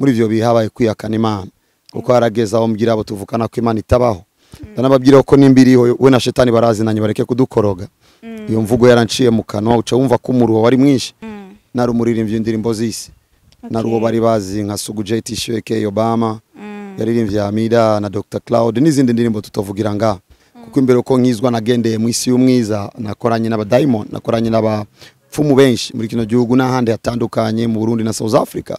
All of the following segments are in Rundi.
muri ivyo bihabaye kwiyakana Imana kuko harageza aho mbwira abo tuvukana ko Imana itabaho ndanababwira ko nimbiriho we na shetani barazinanye bareke kudukoroga iyo mvugo yaranciye mu kanwa uca wumva ko umuruho wari mwinshi narumuririmbye indirimbo z'isi naruwo bari bazi nka Sugu JT Shweke Obama yaririmbye Amida na Dr Cloud n'izindi ndirimbo tutavugira nga kuko imbere uko nkizwa nagendeye mu isi y'umwiza nakoranye n'aba Diamond nakoranye n'abapfumu benshi muri kino gihugu n'ahandi hatandukanye mu Burundi na South Africa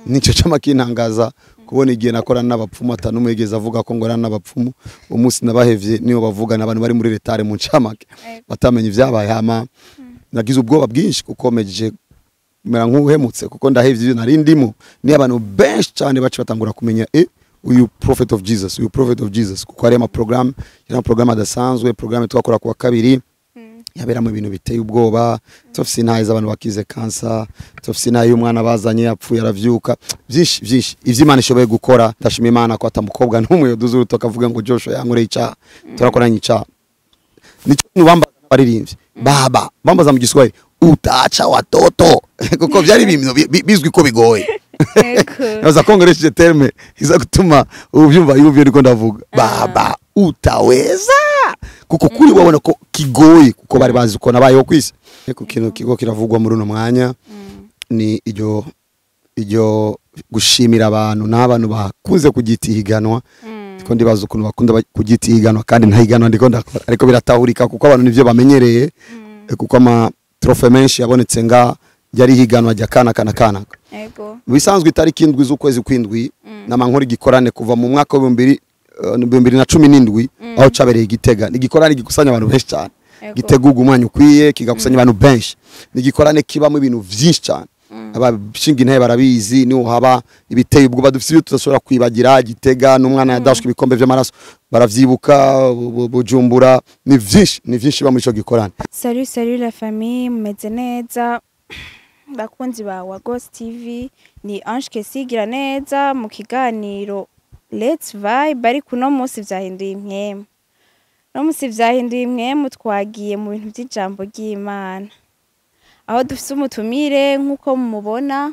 nico cyamakintangaza kubona igihe nakorana n'abapfumu atanumwegeza avuga ko ngorana n'abapfumu umunsi nabahevye niyo bavuga n'abantu bari muri retare mu ncamake batamenye ivyabaye hama nagize ubwoba bwinshi kuko meje mera nk'uhemutse kuko ndahevye nari ndimo ni abantu benshi cyane baci batangura kumenya uyu prophet of Jesus kuko ari ama program adasanzwe program twakora kuwa kabiri yabera mu bintu biteye ubwoba tofisi ntayiza abantu bakize cancer tofisi nayo umwana bazanye yapfuye aravyuka byinshi ivy'Imana ishoboye gukora ndashima Imana ko atamukobwa n'umwe yoduzuru tokavuga ngo Joshua yankoreye ica turakoranye ica nico nubambaza baririmbye baba bambaza mu Giswahili utacha watoto kuko byari ibintu bizwi ko bigoye naza kongeresheje terme iza gutuma ubyumva yubyo riko ndavuga baba utaweza kuko kuri wabona ko kigoye kuko bari bazi ko nabayeho kwisi ku kintu kigo kiravugwa muri uno mwanya ni iryo gushimira abantu n'abantu bakunze kugitihiganwa ko ndibaza ukuntu bakunda kugitihiganwa kandi ntahiganwa ndiko ndakora ariko biratahurika kuko abantu nivyo bamenyereye kuko ama trofe menshi yabonetse nga yari higanwa rya kana yego bisanzwe itariki indwi z'ukwezi kwindwi n'amankuru gikorane kuva mu mwaka wa 2017 aho cabereye Gitega nigikorane gikusanya abantu benshi cyane giteguga umwanya ukwiye kigakusanya abantu benshi nigikorane kibamo ibintu vyinshi cyane abashinga intebe barabizi niho haba ibiteye ubwo badufise ibyo tudashobora kwibagira Gitega n'umwana yadashwe ibikombe by'amaraso baravyibuka Bujumbura ni vyinshi ba muri ico gikorane. Salut la famille mumeze neza bakunzi ba Wagos TV ni Ange Kesigira neza mu kiganiro Let's Vibe bari kuno munsi vyahinduye impwemu no munsi vyahinduye impwemu twagiye mu bintu by'ijambo ry'Imana aho dufise umutumire nkuko mumubona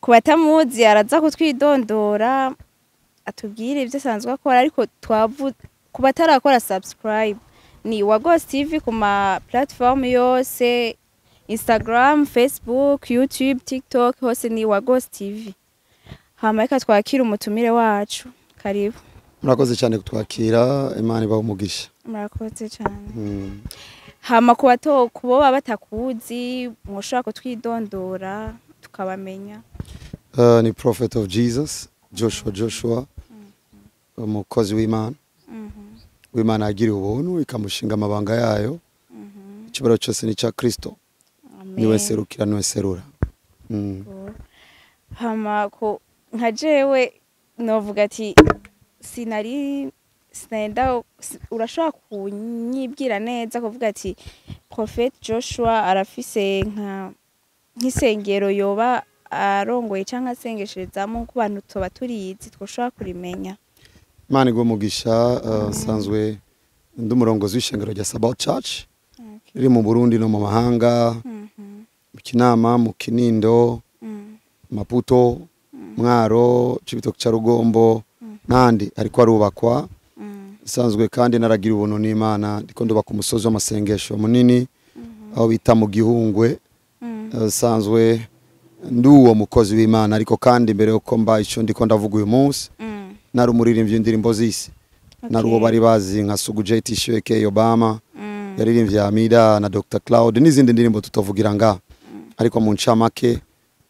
kubatamuzi araza kutwidondora atubwire ibyo sanzwe akora ariko kubatarakora subscribe ni Wagos TV ku ma platform yose Instagram, Facebook, YouTube, TikTok hose ni Wagos TV. Hama twakira umutumire wacu. Karibu. Murakoze cyane kutwakira Imana ibaho umugisha. Murakoze cyane. Hama kubo batakuzi mwoshaka kutwidondora tukabamenya. Ni prophet of Jesus, Joshua. Umukozi w'Imana. W'Imana agira ubuntu ikamushinga amabanga yayo. Kibaro cyose ni cya Kristo. Niwe serukira niwe serura. Hama ko nka jewe novuga ati sinenda urashaka kunyibwira neza kuvuga ati Prophet Joshua arafise nk'isengero yoba arongoye canke asengesherezamo ku bantu toba turizi twoshaka kurimenya. Imana igo mugisha sanzwe ndumurongozi w'ishengero rya Sabbath Church iri mu Burundi no mu mahanga mu Kinama mu Kinindo Maputo Mwaro Cibitoke ca Rugombo nandi ariko arubakwa sanzwe kandi naragira ubuntu n'Imana ndiko ndubaka umusozi w'amasengesho munini aho bita mu Gihungwe sanzwe nduwo mukozi w'Imana ariko kandi mbere uko mba ico ndiko ndavuga uyu munsi narumuririmbye indirimbo z'isi naruwo bari bazi nka Sugu JT Shweke Obama yaririmbye Amida na Dr Cloud n'izindi ndirimbo tutavugira nga ariko mu ncamake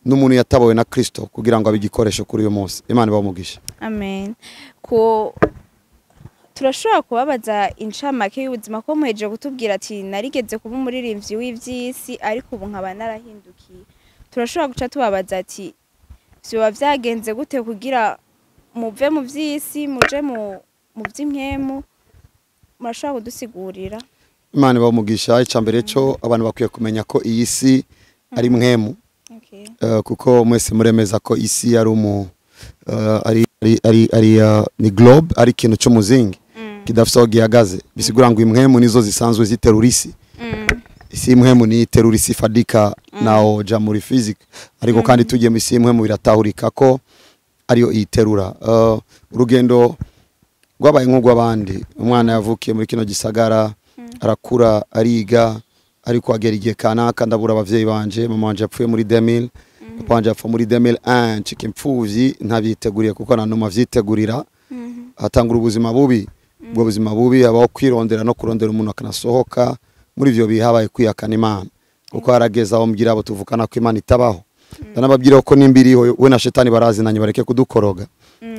n'umuntu yatabawe na Kristo kugira ngo abigikoresho kuri uyu munsi. Imana ibamugisha. Amen. Ko turashobora kubabaza incamake y'ubuzima ko muheje kutubwira ati narigeze kuba umuririmbyi w'ivyisi ariko ubu nkaba narahindukiye. Turashobora guca tubabaza ati byo byagenze gute kugira muve mu vyisi muje mu vy'impwemu murashobora kudusigurira. Imana ibamugisha icambere cyo abantu bakwiye kumenya ko iyi si ari mwemu. Kuko mwese muremeza ko isi ari ni globe ari kintu cyo muzingi kidafite aho gihagaze bisigura ngo imwemu nizo zisanzwe ziterura isi isi mpwemu ni terura isi fadika naho ja muri physics ariko kandi tugiye mu isi mpwemu biratahurika ko ariyo iterura urugendo rwabaye nk'urw'abandi umwana yavukiye muri kino gisagara arakura ariga ariko agera igihe kanaka ndabura abavyeyi banje mama wanje yapfuye muri 2000 papa wanje yapfuye muri 2001 ncika impfuvyi ntabyiteguriye kuko nta numwe avyitegurira hatangura ubuzima bubi ubwo buzima bubi abaho kwirondera no kurondera umuntu akanasohoka muri ivyo bihabaye kwiyakana Imana kuko harageza aho mbwira abo tuvukana ko Imana itabaho ndanababwira ko nimbiriho we na shetani barazinanye bareke kudukoroga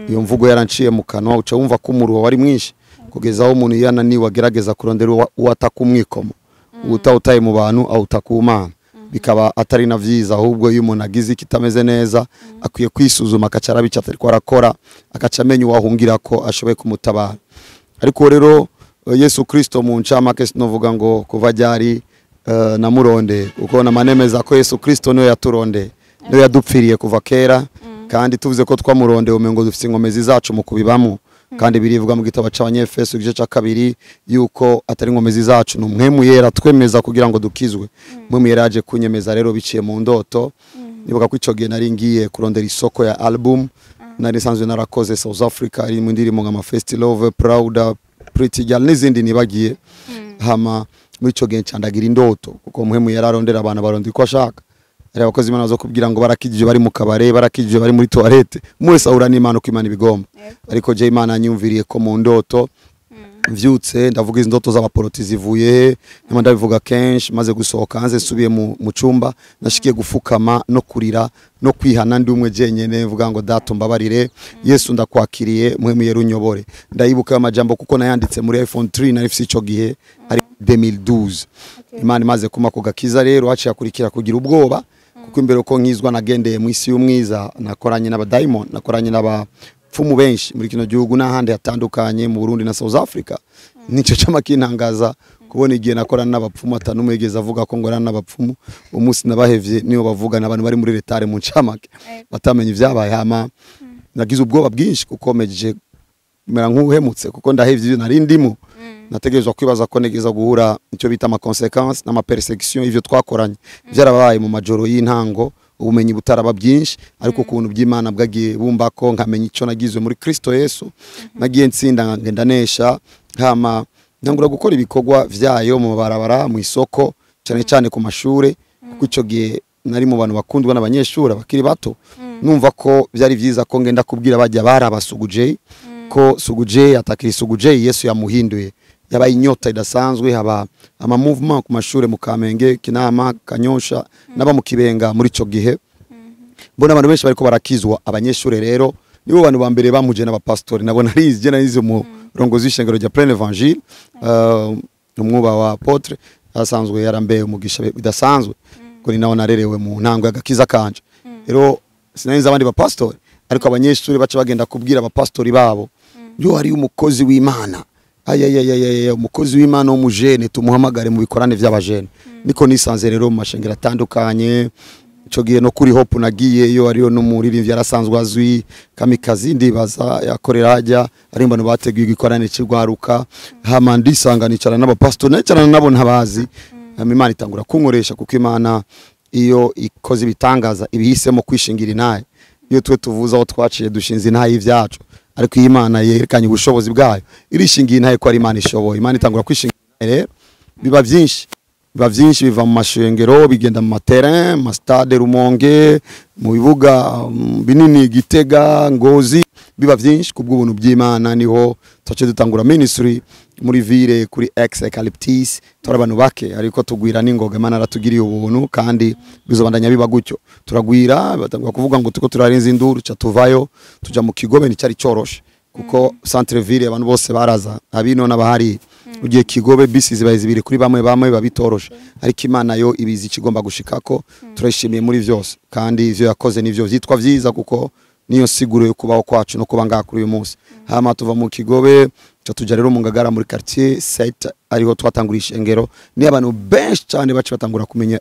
iyo mvugo yaranciye mu kanwa uca wumva ko umuruho wari mwinshi kugeza aho umuntu yananiwe agerageza kurondera uwatakumwikomo utawutaye mu bantu au utakumana bikaba atari na vyiza ahubwo iyo umuntu agize kitameze neza akwiye kwisuzuma akacara bica atariko arakora akacamenya uwahungira ko ashoboye kumutabara ariko rero Yesu Kristo mu ncamake sinovuga ngo kuva ryari namuronde uko namanemeza ko Yesu Kristo niwe yaturonde niwe yadupfiriye kuva kera kandi tuvuze ko twamuronde umengo dufite ingomezi zacu mu kubibamo kandi birivuga mu gitabo cy'Abanyefeso igice cya 2 yuko atari ingomezi zacu n'umwemu yera twemeza kugira ngo dukizwe mwemu yera aje kunyemeza rero biciye mu ndoto nibuka ko ico gihe nari ngiye kurondera isoko ya album nari sanzwe narakoze South Africa ari mu ndirimbo nka First Love Proud Pretty Girl n'izindi nibagiye hama muri ico gihe candagira indoto kuko mwemu yera arondera abantu barondi ko ashaka ari abakozi Imana zo kubwira ngo barakijije bari mu kabare barakijije bari muri toilette mwese ahura n'Imana ko Imana ibigomba ariko je Imana anyumviriye ko mu ndoto mvyutse ndavuga izo ndoto z'abaporoti zivuye nyuma ndabivuga kenshi maze gusohoka hanze subiye mu cumba nashikiye gufukama no kurira no kwihana ndi umwe jenyene mvuga ngo dato mbabarire Yesu ndakwakiriye mwemeye runyobore ndayibuka amajambo kuko nayanditse muri iPhone 3 na FC ico gihe ari 2012 Imana imaze kuma ko gakiza rero haciye akurikira kugira ubwoba kuko imbere uko nkizwa nagendeye mu isi y'umwiza nakoranye n'aba diamond nakoranye n'abapfumu benshi muri kino gihugu n'ahandi hatandukanye mu Burundi na South Africa nico cyamakintangaza kubona igihe nakorana n'abapfumu atanumwegeza avuga ko ngorana n'abapfumu umunsi nabahevye niyo bavugana abantu bari muri retare mu ncamake batamenye ivyabaye hama nagize ubwoba bwinshi kuko meje mera nk'uhemutse kuko ndahevye nari ndimo nategerezwa kwibaza ko negeza guhura icyo bita ama consequences n'ama persecution ivyo twakoranye byarabaye mu majoro y'intango ubumenyi butaraba byinshi ariko ukuntu by'Imana bwagiye bumba ko nkamenya ico nagizwe muri Kristo Yesu nagiye ntsinda ngenda nesha hama ntangura gukora ibikorwa vyayo mu barabara mu isoko cyane cyane ku mashure kuko ico gihe nari mu bantu bakundwa n'abanyeshuri bakiri bato numva ko byari vyiza ko ngenda kubwira bajya barabasuguje ko suguje atakiri suguje Yesu yamuhinduye yaba inyota idasanzwe haba ama movement ku mashure mu Kamenge Kinama Kanyosha naba mu Kibenga muri ico gihe mbona abantu benshi bariko barakizwa abanyeshure rero nibo bantu ba mbere bamuje n'abapastori nabo narize mu rongozi ishengero rya Plein Evangile umwuba wa apotre asanzwe yarambe umugisha bidasanzwe ko ni naho narerewe mu ntango y'agakiza kanje rero sinaniza abandi bapastori ariko abanyeshure baca bagenda kubwira abapastori babo yo ari umukozi w'Imana umukozi w'Imana w'umujene tumuhamagare mu bikorane by'abajene niko nisanze rero mu mashengero atandukanye ico gihe no kuri Hope nagiye yo ariyo no muririmbyi yarasanzwe azwi Kamikazi ndibaza yakorera hajya ari mbano bateguye igikorane cy'Rwaruka hama ndisanga nicara n'abapastori nicara nabo ntabazi Imana itangura kunkoresha kuko Imana iyo ikoze bitangaza ibihisemo kwishingira inaye iyo twe tuvuza aho twaciye dushinze inaye ivyacu ariko Imana yerekanye ubushobozi bwayo irishingiye inaye ko ari Imana ishoboye Imana itangura kwishingira rero biba byinshi biva mu mashengero bigenda mu terrain mu stade Rumonge mu bibuga binini Gitega Ngozi biba byinshi kubw'ubuntu by'Imana niho twace dutangura ministry muri ville kuri Eucalyptus tora abantu bake ariko tugwira n'ingoga Imana aratugiriye ubuntu kandi bizobandanya biba gutyo turagwira batangwa kuvuga ngo tuko turarenza induru cha tuvayo tuja mu Kigobe ni cyari coroshe kuko centre ville abantu bose baraza abino n'abahari ugiye Kigobe bisi zibaye zibiri kuri bamwe babitoroshe ariko Imana yo ibizi kigomba gushikako turashimiye muri vyose kandi ivyo yakoze nivyo vyitwa vyiza kuko niyo siguro yo kubaho kwacu no kubanga kuri uyu munsi hama tuva mu Kigobe cyo tuja rero mu Ngagara muri quartier 7 ariho twatangurisha engero ni abantu benshi cyane baci batangura kumenya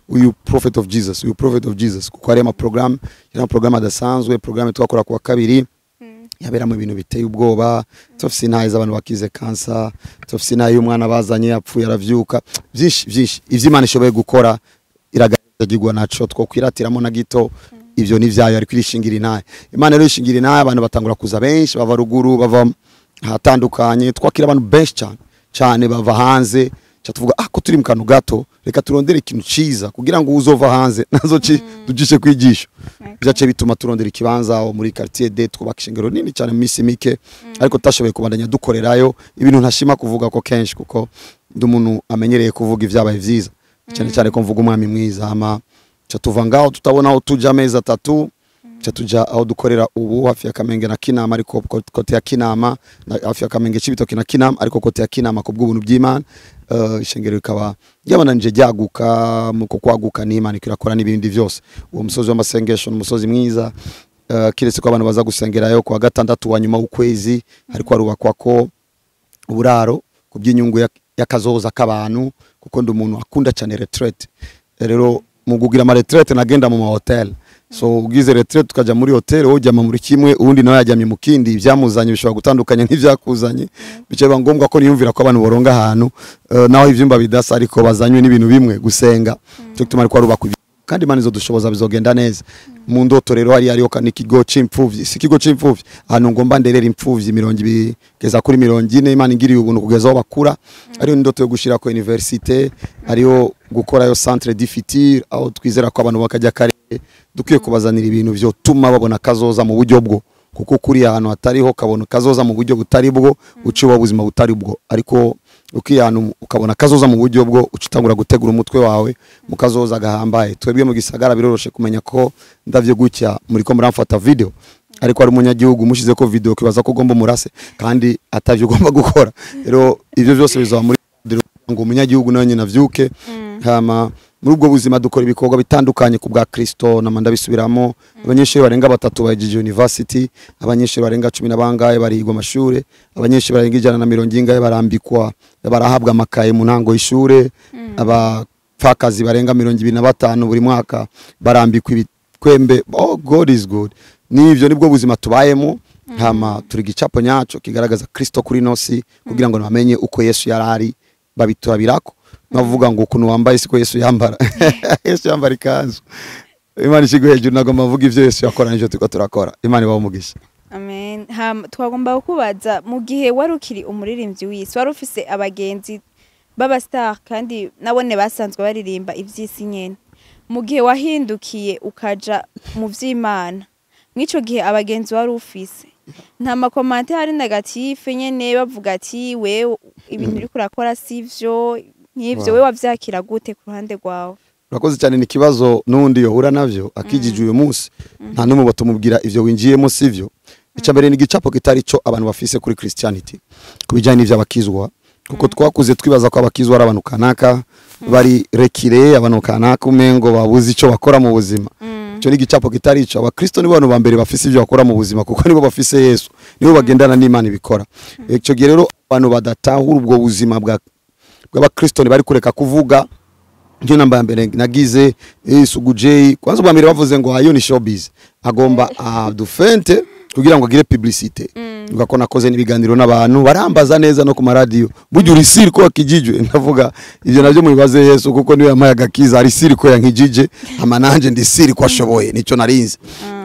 uyu prophet of Jesus kuko ari ama program adasanzwe program twakora kwa kabiri yabera mu bintu biteye ubwoba tufise intaye z'abantu bakize cancer tufise intaye y'umwana bazanye yapfuye aravyuka byinshi ivy'Imana ishoboye gukora iragaragirwa naco two kwiratiramo na gito ivyo ni vyayo ari kwirishingira intaye Imana rero ishingira intaye abantu batangura kuza benshi bava ruguru bava hatandukanye twakira abantu benshi cyane bava hanze tuvuga ko turi mu kantu gato reka turondere ikintu ciza kugira ngo uzova hanze nazo ducishe kwigisha byace bituma turondera ikibanza muri quartier D twubaka ishengero nini cyane mu misi mike ariko tashoboye kubandanya dukorerayo ibintu ntashima kuvuga ko kenshi kuko ndi umuntu amenyereye kuvuga ivyabaye vyiza cyane ko mvuga umwami mwiza ama tuva ngaho tutabona aho tuja amezi 3 tuja aho dukorera ubu hafi ya Kamenge na Kinama ariko kote ya Kinama hafi ya Kamenge Cibitoke na Kinama ariko kote ya Kinama ku bw'ubuntu bw'Imana ishengero rikaba yabananje ryaguka muko kwaguka n'Imana ikirakora n'ibindi byose uwo musozi w'amasengesho n'umusozi mwiza kiretse ko abantu baza gusengerayo kwa gatandatu wa nyuma ukwezi ariko arubakwa ko uburaro ku by'inyungu yakazoza k'abantu kuko ndi umuntu akunda cyane retreat rero mu gugira ama retreat nagenda mu hotel so ugize retreat tukaja muri hotel ujyama muri kimwe ubundi nawe yajyamye mu kindi ivyamuzanye bishobora gutandukanya nk'ivyakuzanye bice ngombwa ko niyumvira ko abantu boronga ahantu naho ivyumba bidasa ariko bazanywe n'ibintu bimwe gusenga cyo gituma ariko arubakwa kandi Imana izodushoboza bizogenda neza mu ndoto rero hariyo ikigo c'imfuvyi si ikigo c'imfuvyi ahantu ngomba nderera imfuvyi 200 keza kuri 40 Imana ingiriye ubuntu kugeza aho bakura ariyo ndoto yo gushira ko université ariyo gukora yo centre d'ifitire aho twizera ko abantu bakajya kare dukwiye kubazanira ibintu byo tuma babona kazoza mu buryo bwo kuko kuri ahantu hatariho kabona kazoza mu buryo butari bwo uciwa ubuzima butari bwo ariko ukiyanu ukabona kazoza mu buryo bwo ucitangura gutegura umutwe wawe mukazoza gahambaye twebwe mu gisagara biroroshe kumenya ko ndavyo gutya muri ko muramfata video ariko ari umunyagihugu mushize ko video kibaza ko gomba murase kandi atavyo ugomba gukora rero ivyo byose bizaba muri ngo umunyagihugu nawe nyine navyuke hama muri ubwo buzima dukora ibikorwa bitandukanye ku bwa Kristo na manda bisubiramo abanyeshuri barenga 3 baje university abanyeshuri barenga 10 nabangaye barigwa amashure abanyeshuri barenga 150 barambikwa barahabwa amakaye mu ntango y'ishure abapfakazi barenga 25 buri mwaka barambikwa ibikwembe God is good nivyo nibwo buzima tubayemo hama turi gicapo nyaco kigaragaza Kristo kuri nosi kugira ngo namenye uko Yesu yarari babiturabirako navuga ngo ukuntu wambaye siko Yesu yambara Yesu yambara ikanzu Imana ishigo hejuru nagomba mvuga ivyo Yesu yakora n'ivyo tuko turakora Imana ibamugisha amen twagomba kubaza mu gihe warukiri umuririmbyi w'isi wari ufise abagenzi baba star kandi nabone basanzwe baririmba ivy'isi nyene mu gihe wahindukiye ukaja mu vy'Imana mwico gihe abagenzi wari ufise nta makommentaire negative nyene bavuga ati we ibintu uri kurakora sivyo nk'ivyo we wavyakira gute ku ruhande rwawe urakoze cyane ni kibazo nundi yohura navyo akijije uyu munsi nta numwe batumubwira ivyo winjiyemo sivyo icambere ni gicapo kitari cyo abantu bafise kuri Christianity kubijanye n'ivyo abakizwa kuko twakuze twibaza ko abakizwa ari abantu kanaka bari rekire abantu kanaka umengo babuze ico bakora mu buzima cyo ni gicapo kitari cyo abakristo ni bantu bambere bafise ivyo bakora mu buzima kuko nibo bafise Yesu nibo bagendana n'Imana ibikora ico gihe rero abantu badatahura ubwo buzima bw'abakristo ni bari kureka kuvuga nje namba mbere nagize Sugujei kwanza bambere bavuze ngo ayo ni showbiz agomba dufente kugira ngo agire publicité ngako nakoze nibiganiro n'abantu barambaza neza no ku radio buryo uri siri ko akijijwe ndavuga ivyo navyo mubibaze Yesu kuko niwe yamaye agakiza ari siri ko yankijije ama nanje ndi siri ko ashoboye nico narinze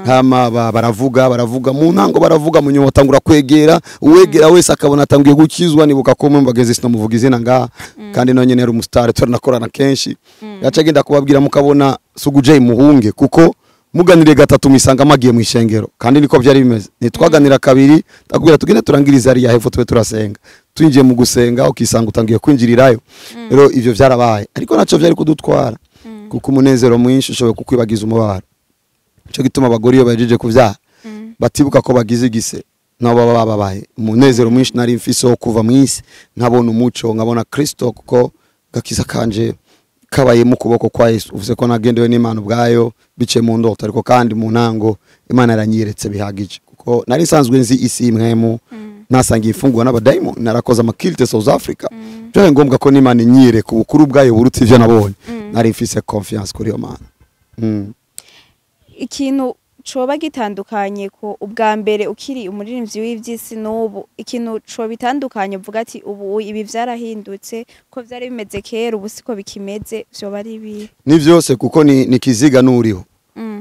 hama baravuga mu ntango baravuga mu nyuma tangura kwegera uwegera wese akabona atangiye gukizwa nibuka ko mu mbageze sino muvuga izina ngaha kandi no nyene ari umustar turanakorana kenshi yaca genda kubabwira mukabona Sugujei muhunge kuko muganire gatatu misanga magiye mu ishengero kandi niko byari bimeze nitwaganira kabiri takubwira tugende turangiriza ari ya hepfo twe turasenga twinjiye mu gusenga ukisanga utangiye kwinjirirayo rero ivyo byarabaye ariko naco byari kudutwara kuko umunezero mwinshi ushoboye kukwibagiza umubaro cyo gituma abagore iyo bajeje kuvyara batibuka ko bagize igise nabo bababaye umunezero mwinshi nari mfise wo kuva mwisi nkabona umuco nkabona Kristo kuko gakiza kanje kabaye mu kuboko kwa Yesu uvuze ko nagendewe n'Imana ubwayo bice mu ndoto ariko kandi mu ntango Imana yaranyeretse bihagije kuko nari sanzwe nzi isi imwemu nasangiye ifungwa n'abadaimon narakoza amakilte South Africa byo ngombwa ko n'Imana inyire ku bukuru bwayo burutse ivyo nabonye nari mfise confiance kuri yo Mana ikintu coba gitandukanye ko ubwa mbere ukiri umuririmbyi w'ivyisi n'ubu ikintu co bitandukanye uvuga ati ubu ibi vyarahindutse ko vyari bimeze kera ubu siko bikimeze vyoba ari ibi ni vyose kuko ni kiziga n'uriho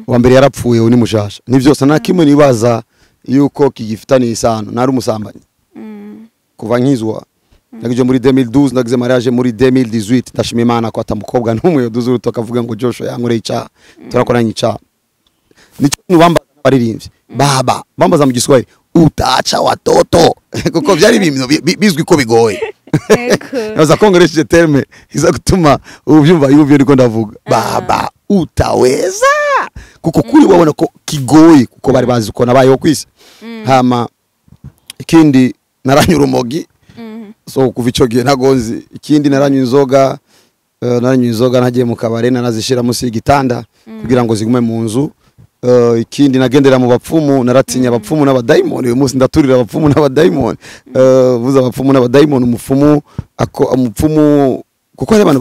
wa mbere yarapfuye uni mushasha ni vyose nta kimwe nibaza yuko kigifitaniye isano nari umusambanyi kuva nkizwa nagije muri 2012 nagize mariage muri 2018 ndashima Imana ko atamukobwa n'umwe yoduze urutoka avuga ngo Joshua yankoreye icaha turakoranye icaha nico nubamba baririmbye baba bambaza mu Giswahili utacha watoto kuko byari ibintu bizwi ko bigoye naza kongeresheje terme iza gutuma ubyumva yubyo niko ndavuga baba utaweza kuko kuri wabona ko kigoye kuko bari bazi ko nabayeho kwisi hama ikindi naranyura umogi so kuva ico gihe nagonzi ikindi naranywa inzoga nagiye mu kabare narazishira musi y'igitanda kugira ngo zigume mu nzu ikindi nagendera mu bapfumu naratinya abapfumu n'abadaimoni uyu munsi ndaturira abapfumu n'abadaimoni vuza abapfumu n'abadaimoni umupfumu kuko hari abantu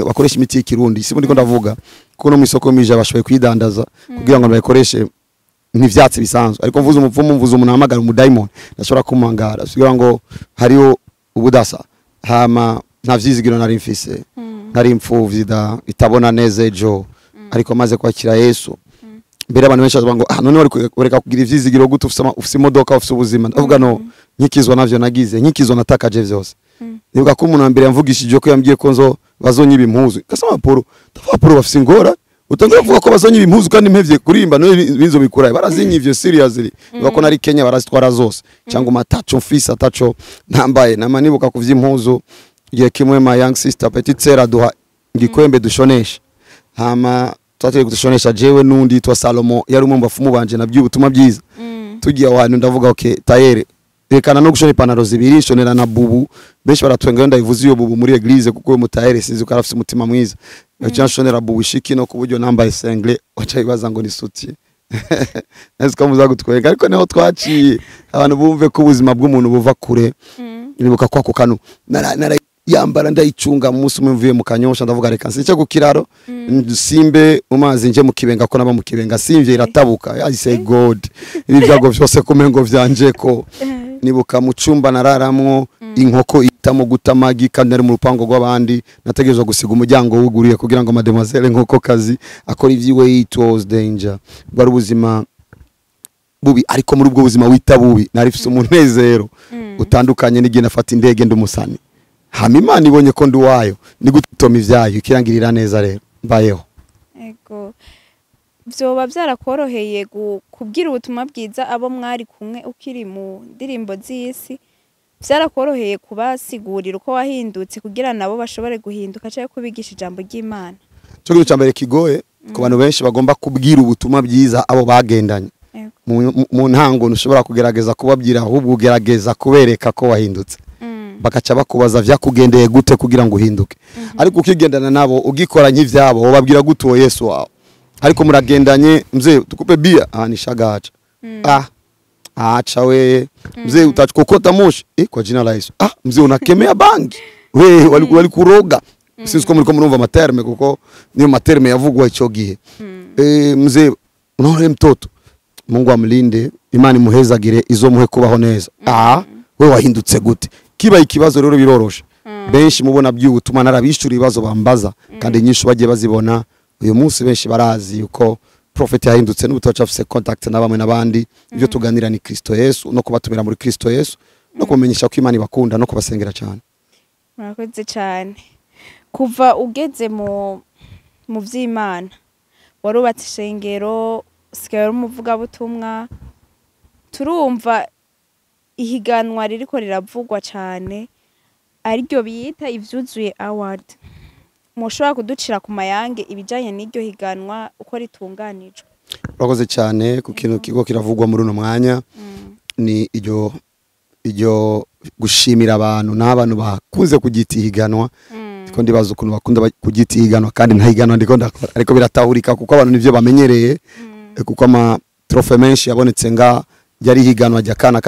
bakoresha imiti y'ikirundi sibo ndiko ndavuga kuko no mu isoko mije abashoboye kwidandaza kugira ngo bayikoreshe n'ivyatsi bisanzwe ariko mvuze umupfumu mvuze umuntu ahamagara umudaimoni ndashobora kumangara kugira ngo hariho ubudasa hama nta vyizigiro nari mfise nari impfuvyi itabona neza ejo ariko maze kwakira Yesu mbere abantu benshi bavuga ngo none wari kureka kugira ivyizigiro gute ufise imodoka ufise ubuzima ndavuga no nkikizwa navyo nagize nkikizwa natakaje vyose nibuka ko umuntu mbere yamvugishije ko yambwiye ko nzo bazonyiba impuzu gasama Poro bafise ingora utangira kuvuga ko bazonyiba impuzu kandi mpevye kurimba no binzo bikuraye barazinyi ivyo seriously bako nari Kenya barazitwara zose cyangwa matacho mfisa tacho ntambaye namanibuka kuvya impuzu igihe kimwe ma young sister petite sœur aduha ngikwembe dushonesha hama twateye gushonesha jewe nundi twa Salomo yari umwe mbafumu banje nabyo ubutumwa byiza tugiye ahantu ndavuga okay tayere rekana no gushona ipantaro zibiri shonera na bubu benshi baratwenga ndayivuze iyo bubu muri eglise kuko mu tayere sinzi ko arafite umutima mwiza cyo shonera bubu shiki no kuburyo nambaye sengle wacayibaza ngo ni suti nzi ko muza gutwenga ariko neho twaciye abantu bumve ko ubuzima bw'umuntu buva kure nibuka kwako kanu yambara ndayicunga munsi umvuye mu kanyosha ndavuga reka nsice ku kiraro simbe umazi nje mu kibenga ko naba mu kibenga simvye iratabuka I say God ibi byago byose kumengo vyanje ko nibuka mu cumba nararamwo inkoko itamo gutamagi kandi ari mu rupango rw'abandi nategerezwa gusiga umuryango wuguriye kugira ngo mademoiselle nkoko kazi akora ivyiwe it was danger bwari ubuzima bubi ariko muri ubwo buzima wita bubi narifise umunezero utandukanye n'igihe nafata indege ndumusani hama Imana ibonye ko nduwayo ni gutoma ivyayo ikirangirira neza rero mbayeho ego vyoba vyarakoroheye kubwira ubutumwa bwiza abo mwari kumwe ukiri mu ndirimbo z'isi vyarakoroheye kubasigurira uko wahindutse kugira nabo bashobore guhinduka cyangwa kubigisha ijambo ry'Imana cyo gice cyambere kigoye ku bantu benshi bagomba kubwira ubutumwa bwiza abo bagendanye mu ntango ntushobora kugerageza kubabwira ahubwo ugerageza kubereka ko wahindutse bakaca bakubaza vyakugendeye gute kugira ngo uhinduke ariko ukigendana nabo ugikora nk'ivyabo babwira gute uwo Yesu wawe ariko muragendanye mzee tukupe bia nishagacha acha we mzee utachokota moshi kwa jina la Yesu mzee unakemea bangi we walikuroga sisi ko muriko murumva materme kuko niyo materme yavugwa ico gihe mzee unaone mtoto Mungu amlinde Imana imuhezagire izo muhe kubaho neza we wahindutse gute kiba ikibazo rero biroroshe benshi mubona by'ubutuma narabishura ibibazo bambaza kandi nyinshi bagiye bazibona uyu munsi benshi barazi uko prophet yahindutse n'ubutacha afise contact na bamwe nabandi ibyo tuganira ni Kristo Yesu no kubatumira muri Kristo Yesu no kumenyesha ko Imana ibakunda no kubasengera cyane murakoze cyane kuva ugeze mu vy'Imana warubatse ishengero usigaye umuvuga butumwa turumva ihiganwa ririko riravugwa cyane ariryo biyita ivyuzuye award mushobora kuducira ku mayange ibijanye n'iryo higanwa uko ritunganijwe urakoze cyane ku kintu kigo kiravugwa muri uno mwanya ni iryo gushimira abantu n'abantu bakunze kugita ihiganwa ko ndibaza ukuntu bakunda kugita ihiganwa kandi nta higanwa ndiko ndakora ariko biratahurika kuko abantu nivyo bamenyereye kuko ama trofe menshi yabonetse nga yari higanwa rya kana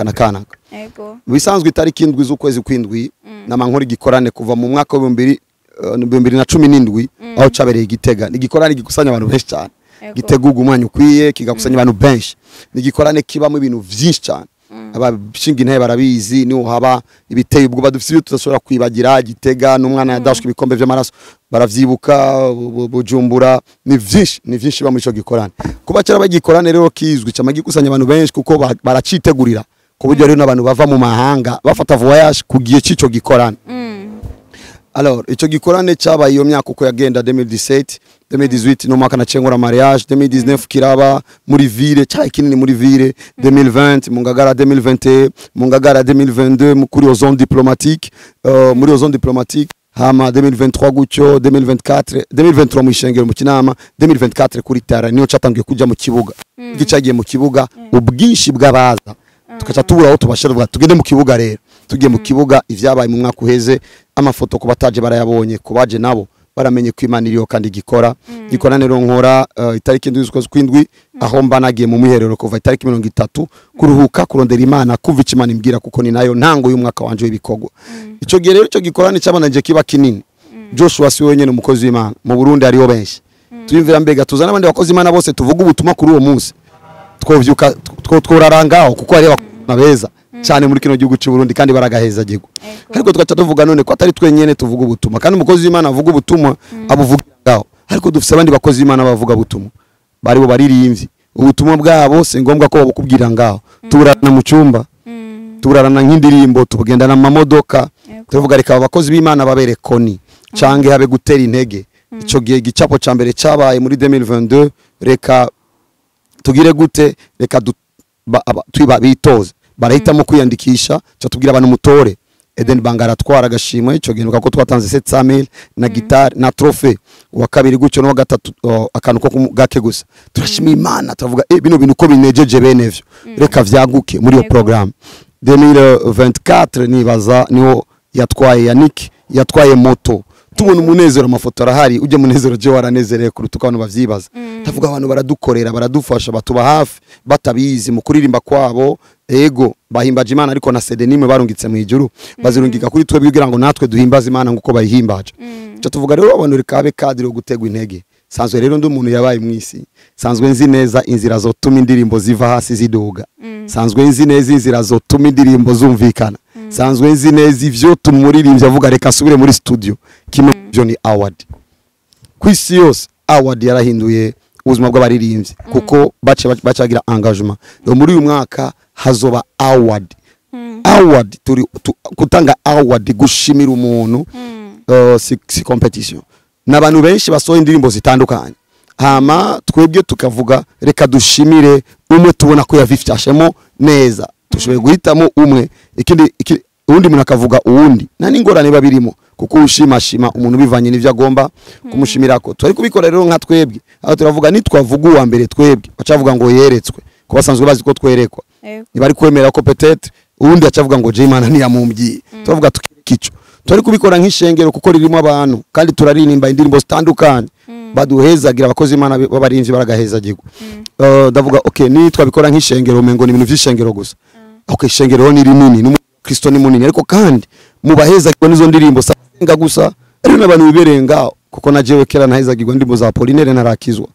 ego bisanzwe itariki 7 z'ukwezi kw'indwi namankora igikorane kuva mu mwaka wa 2017 aho cabereye Igitega igikorane gikusanya abantu benshi cyane giteguga umwanya ukwiye kigakusanya abantu benshi nigikorane kibamo ibintu vyinshi cyane abashinga intebe barabizi niho haba ibiteye ubwo badufite ibyo tudashobora kwibagira Gitega n'umwana yadashwe ibikombe by'amaraso baravyibuka Bujumbura ni vyinshi ba muri ico gikorane kuba cyara bagikorane rero kizwi cyama gikusanya abantu benshi kuko baracitegurira ku buryo rero n'abantu bava mu mahanga bafata voyage kugiye cico gikorane. Alors ico gikorane cyabaye iyo myaka uko yagenda 2017 2018 no mwaka nacengura mariage 2019 kiraba muri ville cyaye kinini muri ville 2020 mu Ngagara 2021 mu Ngagara 2022 muri aux zones diplomatiques muri aux zones diplomatiques hama 2023 gutyo 2023 mu Ishengero mu Kinama 2024 kuri Tara niyo cyatangiye kujya mu kibuga gicagiye mu kibuga ubwinshi bw'abaza tukaca tubura aho tubashira tugende mu kibuga rero tugiye mu kibuga ivyabaye mu mwaka uheze amafoto ku bataje barayabonye kubaje nabo baramenye ko Imana iriyo kandi gikora rero nkora itariki 7 aho mbanagiye mu miherero kuva itariki 30 kuruhuka kurondera Imana kuva Imana imbwira kuko ni nayo ntango y'umwaka wanje w'ibikogwa ico gihe rero ico gikorane cyabanaje kiba kinini Joshua si wenyene umukozi w'Imana mu Burundi ariyo benshi tuyumvira mbega tuzana abandi bakozi Imana bose tuvuga ubutumwa kuri uwo munsi twovyuka tworarangaho kuko ari abeza cyane muri kino gihugu cy'u Burundi kandi baragaheza gigo ariko twacha tuvuga none ko atari twenyene tuvuga ubutumwa kandi umukozi w'Imana avuga ubutumwa abuvuga ngaho ariko dufise abandi bakozi w'Imana bavuga ubutumwa bari bo baririmvye ubutumwa bwabo se ngombwa ko babukubwira ngaho turarana mu cyumba turarana nk'indirimbo tubugendana mu mamodoka tuvuga reka abakozi b'Imana babere koni cange habe gutera intege ico gihe gicapo ca mbere cabaye muri 2022 reka tugire gute reka twiba bitoze barahitamo kwiyandikisha cyo tubwira abantu mutore Eden Bangara twara gashimwe ico gihe ko twatanze 700,000 na guitar na trophée wa kabiri gucyo no gatatu akantu ko gake gusa turashima Imana tuvuga bino bintu ko binejeje benevyo reka vyaguke muri iyo program 2024 nibaza niho yatwaye Yannick yatwaye moto tubona umunezero amafoto arahari ujye munezero je waranezereye kuruta abantu bavyibaza tavuga abantu baradukorera baradufasha batuba hafi batabizi mu kuririmba kwabo ego bahimbaje Imana ariko na CD nimwe barungitse mu ijuru bazirungika kuri twebwe kugira ngo natwe duhimbaze Imana nguko bayihimbaje cyo tuvuga rero abantu rikabe kadire gutegwa intege sanzwe rero ndi umuntu yabaye mwisi sanzwe nzi neza inzira zotuma indirimbo ziva hasi ziduga sanzwe nzi neza inzira zotuma indirimbo zumvikana sanzwe nzi neza ivyo tumuririmbye avuga reka asubire muri studio kino Johnny Award kwisi yose award yarahinduye ubuzima bw'abaririmbyi kuko bacagira engagement muri uyu mwaka hazoba award turi kutanga award gushimira umuntu si competition n'abantu benshi basohoye indirimbo zitandukanye hama twebwe tukavuga reka dushimire umwe tubona ko yavifashemo neza tushoboye guhitamo umwe ikindi undi muntu akavuga uwundi nta n'ingorane babirimo kuko ushimashima umuntu bivanye n'ivyo agomba kumushimira ko twari kubikora rero nka twebwe aho turavuga nitwavuga uwa mbere twebwe bacavuga ngo yeretswe ko basanzwe bazi ko twerekwa nibari kwemera ko peut-être uwundi acavuga ngo je Imana ntiyamumbyiye tuvuga tukikico twari kubikora nk'ishengero kuko ririmo abantu kandi turaririmba indirimbo zitandukanye baduhezagira abakozi Imana babarinzi baragahezagirwa ndavuga okay ni twabikora nk'ishengero umengo ni ibintu vy'ishengero gusa okay ishengero ni rinini Kristo ni munini ariko kandi mubahezagirwa nizo ndirimbo senga gusa ari n'abantu biberenga kuko najewe kera nahezagirwa ndimbo za Apollinaire narakizwa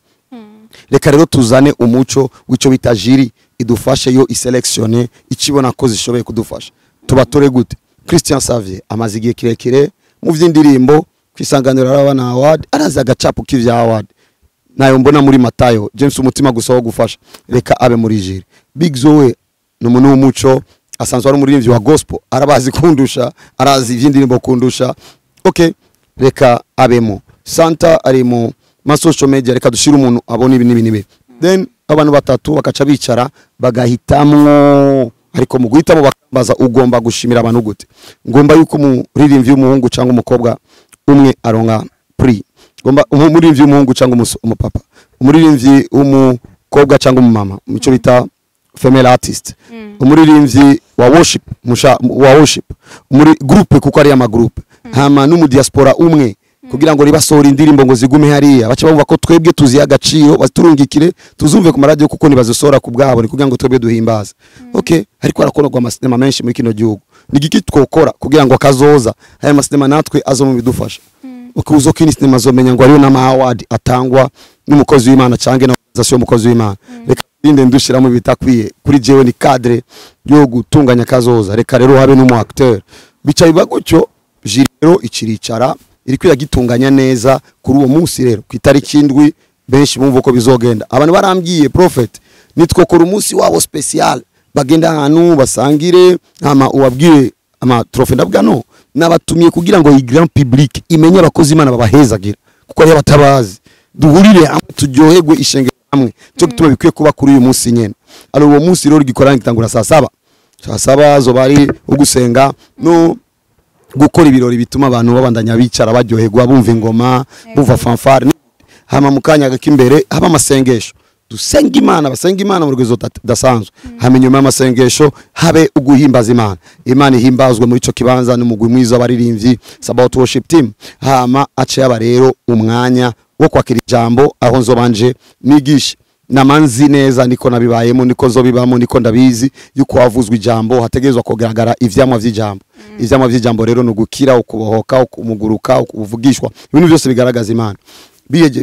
reka rero tuzane umuco w'ico bita jiri idufashe yo iselectionner ikibona ko zishoboye kudufasha tubatore gute Christian Xavier amazigiye kirekire mu vy'indirimbo kwisanganira abana award araza gacapo k'ivya award nayo mbona muri Matayo James umutima gusa wo gufasha reka abe muri jiri Big Zoe no muntu w'umuco asanzwe ari umuririmbyi wa gospel arabazi kundusha arazi ivy'indirimbo kundusha okay reka abemo Santa ari mu social media reka dushira umuntu abona ibi nibi then abantu batatu bakaca bicara bagahitamwo ariko mu guhitamo bakambaza ugomba gushimira abantu gute ngomba yuko umuririmbyi w'umuhungu cyangwa umukobwa umwe aronka prix ngomba umuririmbyi w'umuhungu cyangwa umupapa umuririmbyi w'umukobwa cyangwa umumama mico bita female artist umuririmbyi wa worship muri groupe kuko ari ama groupe hama n'umu diaspora umwe kugira ngo ribasohora indirimbo ngo zigume hariya baca bumva ko twebwe tuzi agaciro baturungikire tuzumve ku maradio kuko nibazosora ku bwabo ni kugira ngo twebwe duhimbaza okay ariko arakorwa amasinema menshi muri kino gihugu ni giki twokora kugira ngo akazoza aya masinema natwe azo mu bidufasha ukuzo kini sinema zomenya ngo ariyo na award atangwa n'umukozi w'Imana cange zasyo mukozi w'Imana reka inde ndushiramo bitakwiye kuri jewe ni cadre yo gutunganya kazoza reka rero habe n'umu acteur bicaye bagutyo Jiri rero ikiricara iri kwiragitunganya neza kuri uwo munsi rero ku itariki indwi benshi bumva ko bizogenda abantu barambwiye prophet nitwokora umunsi wabo special bagenda ahantu basangire ama ubabwire ama trophée ndabwa no nabatumye kugira ngo i grand public imenye abakozi Imana babahezagira kuko ari batabazi duhurire hamwe turyoherwe ishenge hamwe cyo gituma bikwiye kuba kuri uyu munsi nyene ari uwo munsi rero gikorana gitangura saa 7 zo bari ugusenga no gukora ibirori bituma abantu babandanya bicara baryoherwa bumva ingoma bumva fanfare hama mukanya gakimbere haba amasengesho dusenga Imana basenga Imana mu rwezo dasanzwe hamenye nyuma y'amasengesho habe uguhimbaza Imana ihimbazwe muri ico kibanza n'umugwi mwiza abaririmbyi Sabaoth worship team hama ace yaba rero umwanya wo kwakira ijambo aho nzobanje nigisha namanzi neza niko nabibayemo niko nzobibamo niko ndabizi yuko havuzwe ijambo hategezwa kugaragara ivyamwa vy'ijambo ivyamwa vy'ijambo rero no gukira ukubohoka ukumuguruka ukuvugishwa ibintu byose bigaragaza Imana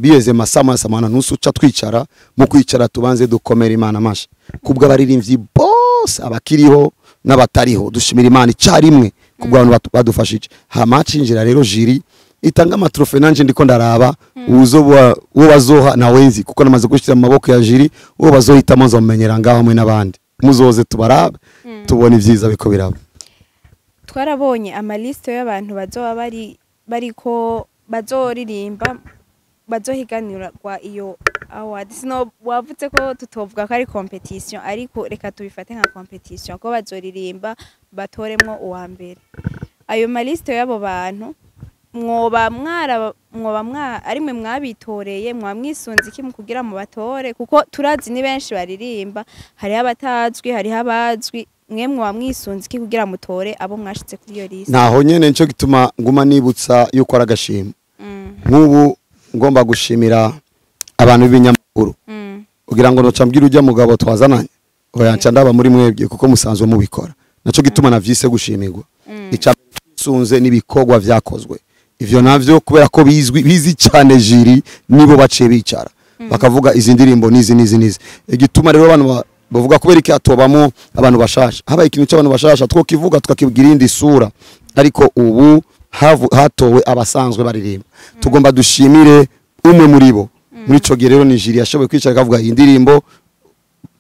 biyeze samana nusu ca twicara mu kwicara tubanze dukomera Imana masha kubwa baririmbyi bose abakiriho n'abatariho dushimira Imana icarimwe kubwa abantu badufashije hama cinjira rero Jiri itanga amatrofe nanje ndiko ndaraba uwo bazoha na wenzi kuko namaze gushira mu maboko ya Jiri uwo bazohitamo nzomenyera ngaho hamwe n'abandi muzoze tubarabe tubone ivyiza biko biraba twarabonye amaliste y'abantu bazoba bariko bazoririmba bazohiganirwa iyo awards no wavuze ko tutovuga ko ari competition ariko reka tubifate nka competition ko bazoririmba batoremwo uwa mbere ayo maliste y'abo bantu mwoba ari mwe mwabitoreye mwamwisunze iki mu kugira mu batore kuko turazi ni benshi baririmba hari abatazwi hari abazwi mwe mwamwisunze iki kugira mutore abo mwashitse kuri iyo liste naho nyene nico gituma nguma nibutsa yuko aragashima nk'ubu ngomba gushimira abantu b'ibinyamakuru kugira ngo nocambwira ujya mugabo twazananye oyanca ndaba muri mwebwe kuko musanzwe mubikora naco gituma navyise gushimirwa icabsunze nibikogwa vyakozwe ivyo navyo kubera ko bizi cyane Jiri nibo baciye bicara bakavuga izi ndirimbo nizi igituma rero abantu bavuga kubera iki atobamo abantu bashasha habaye ikintu cy'abantu bashasha two kivuga tukakibwira indi sura ariko ubu hatowe abasanzwe baririmba tugomba dushimire umwe muri bo muri ico gihe rero ni Jiri yashoboye kwicara akavuga iyi ndirimbo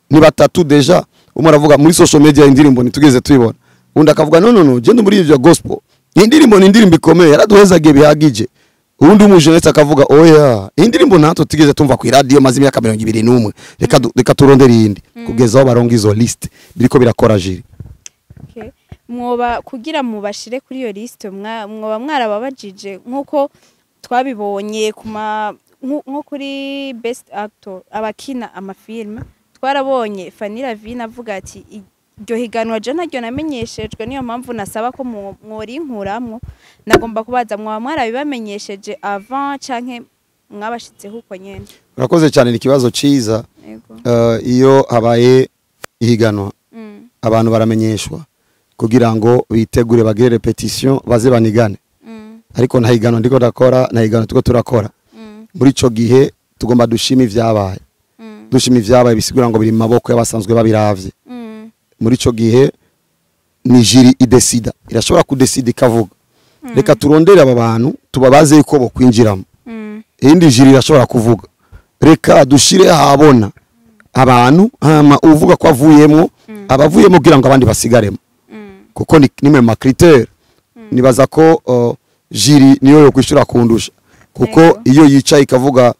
ni batatu deja umwe aravuga muri social media indirimbo nitugeze tuyibona undi akavuga no je ndi muri ivyo gospel indirimbo ni indirimbo ikomeye yaraduhezagiye bihagije undi umujenetse akavuga oya indirimbo nato tigeze tumva ku radio mazi imyaka 21 reka turondera iyindi kugeza aho baronga izo list biriko birakora Jiri okay mwoba kugira mubashire kuri iyo liste mwoba mwarababajije nkuko twabibonye nko kuri best actor abakina amafilme twarabonye Fanny Lavine avuga ati iryo higanwa je naryo namenyeshejwe niyo mpamvu nasaba ko mwori nkuramwo nagomba kubaza mwa mwarabibamenyesheje avant canke mwabashitseho uko nyene urakoze cyane ni kibazo ciza iyo habaye ihiganwa abantu baramenyeshwa kugira ngo bitegure bagire repetition baze banigane ariko nta higanwa ndiko ndakora nta higanwa tuko turakora muri ico gihe tugomba dushima ivyabaye dushima ivyabaye bisigura ngo biri mu maboko y'abasanzwe babiravye muri ico gihe ni Jiri idesida irashobora kudesida ikavuga reka turondere aba bantu tubabaze yuko bo kwinjiramo indi Jiri irashobora kuvuga reka dushire habona abantu hama uvuga ko avuyemo abavuyemo kugira ngo abandi basigaremo kuko nimwe ma critère nibaza ko Jiri niyo yo kwishura kundusha kuko iyo yicaye ikavuga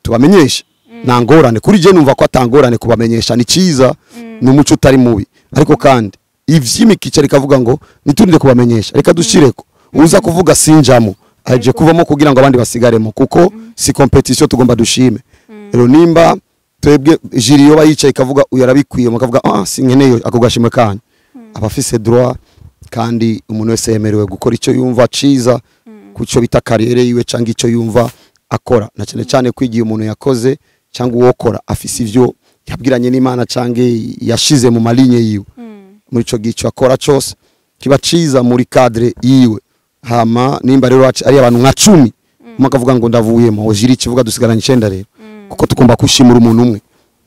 tubamenyesha nangorane kuri je numva ko atangorane kubamenyesha ni ciza n'umuco utari mubi ariko kandi ivy'imikica rikavuga ngo niturinde kubamenyesha reka dushireko uza kuvuga sinjamo aje kuvamo kugira ngo abandi basigaremo kuko si competition tugomba dushime rero nimba twebwe Jiri yo bayicaye ikavuga uyarabikwiye mukavuga sinkeneye ako gashimwe kandi abafise droit kandi umuntu wese yemerewe gukora ico yumva ciza kuco bita carrière yiwe cyangwa ico yumva akora na cyane kwigiye umuntu yakoze cyangwa uwokora afise ivyo yabwiranye n'Imana cange yashize mu malinye yiwe muri ico gico akora cyose kiba ciza muri cadre yiwe hama nimba rero ari abantu nka 10 makavuga ngo ndavuyemo Jiri kivuga dusigaranye 9 rero kuko tugomba gushimira umuntu umwe.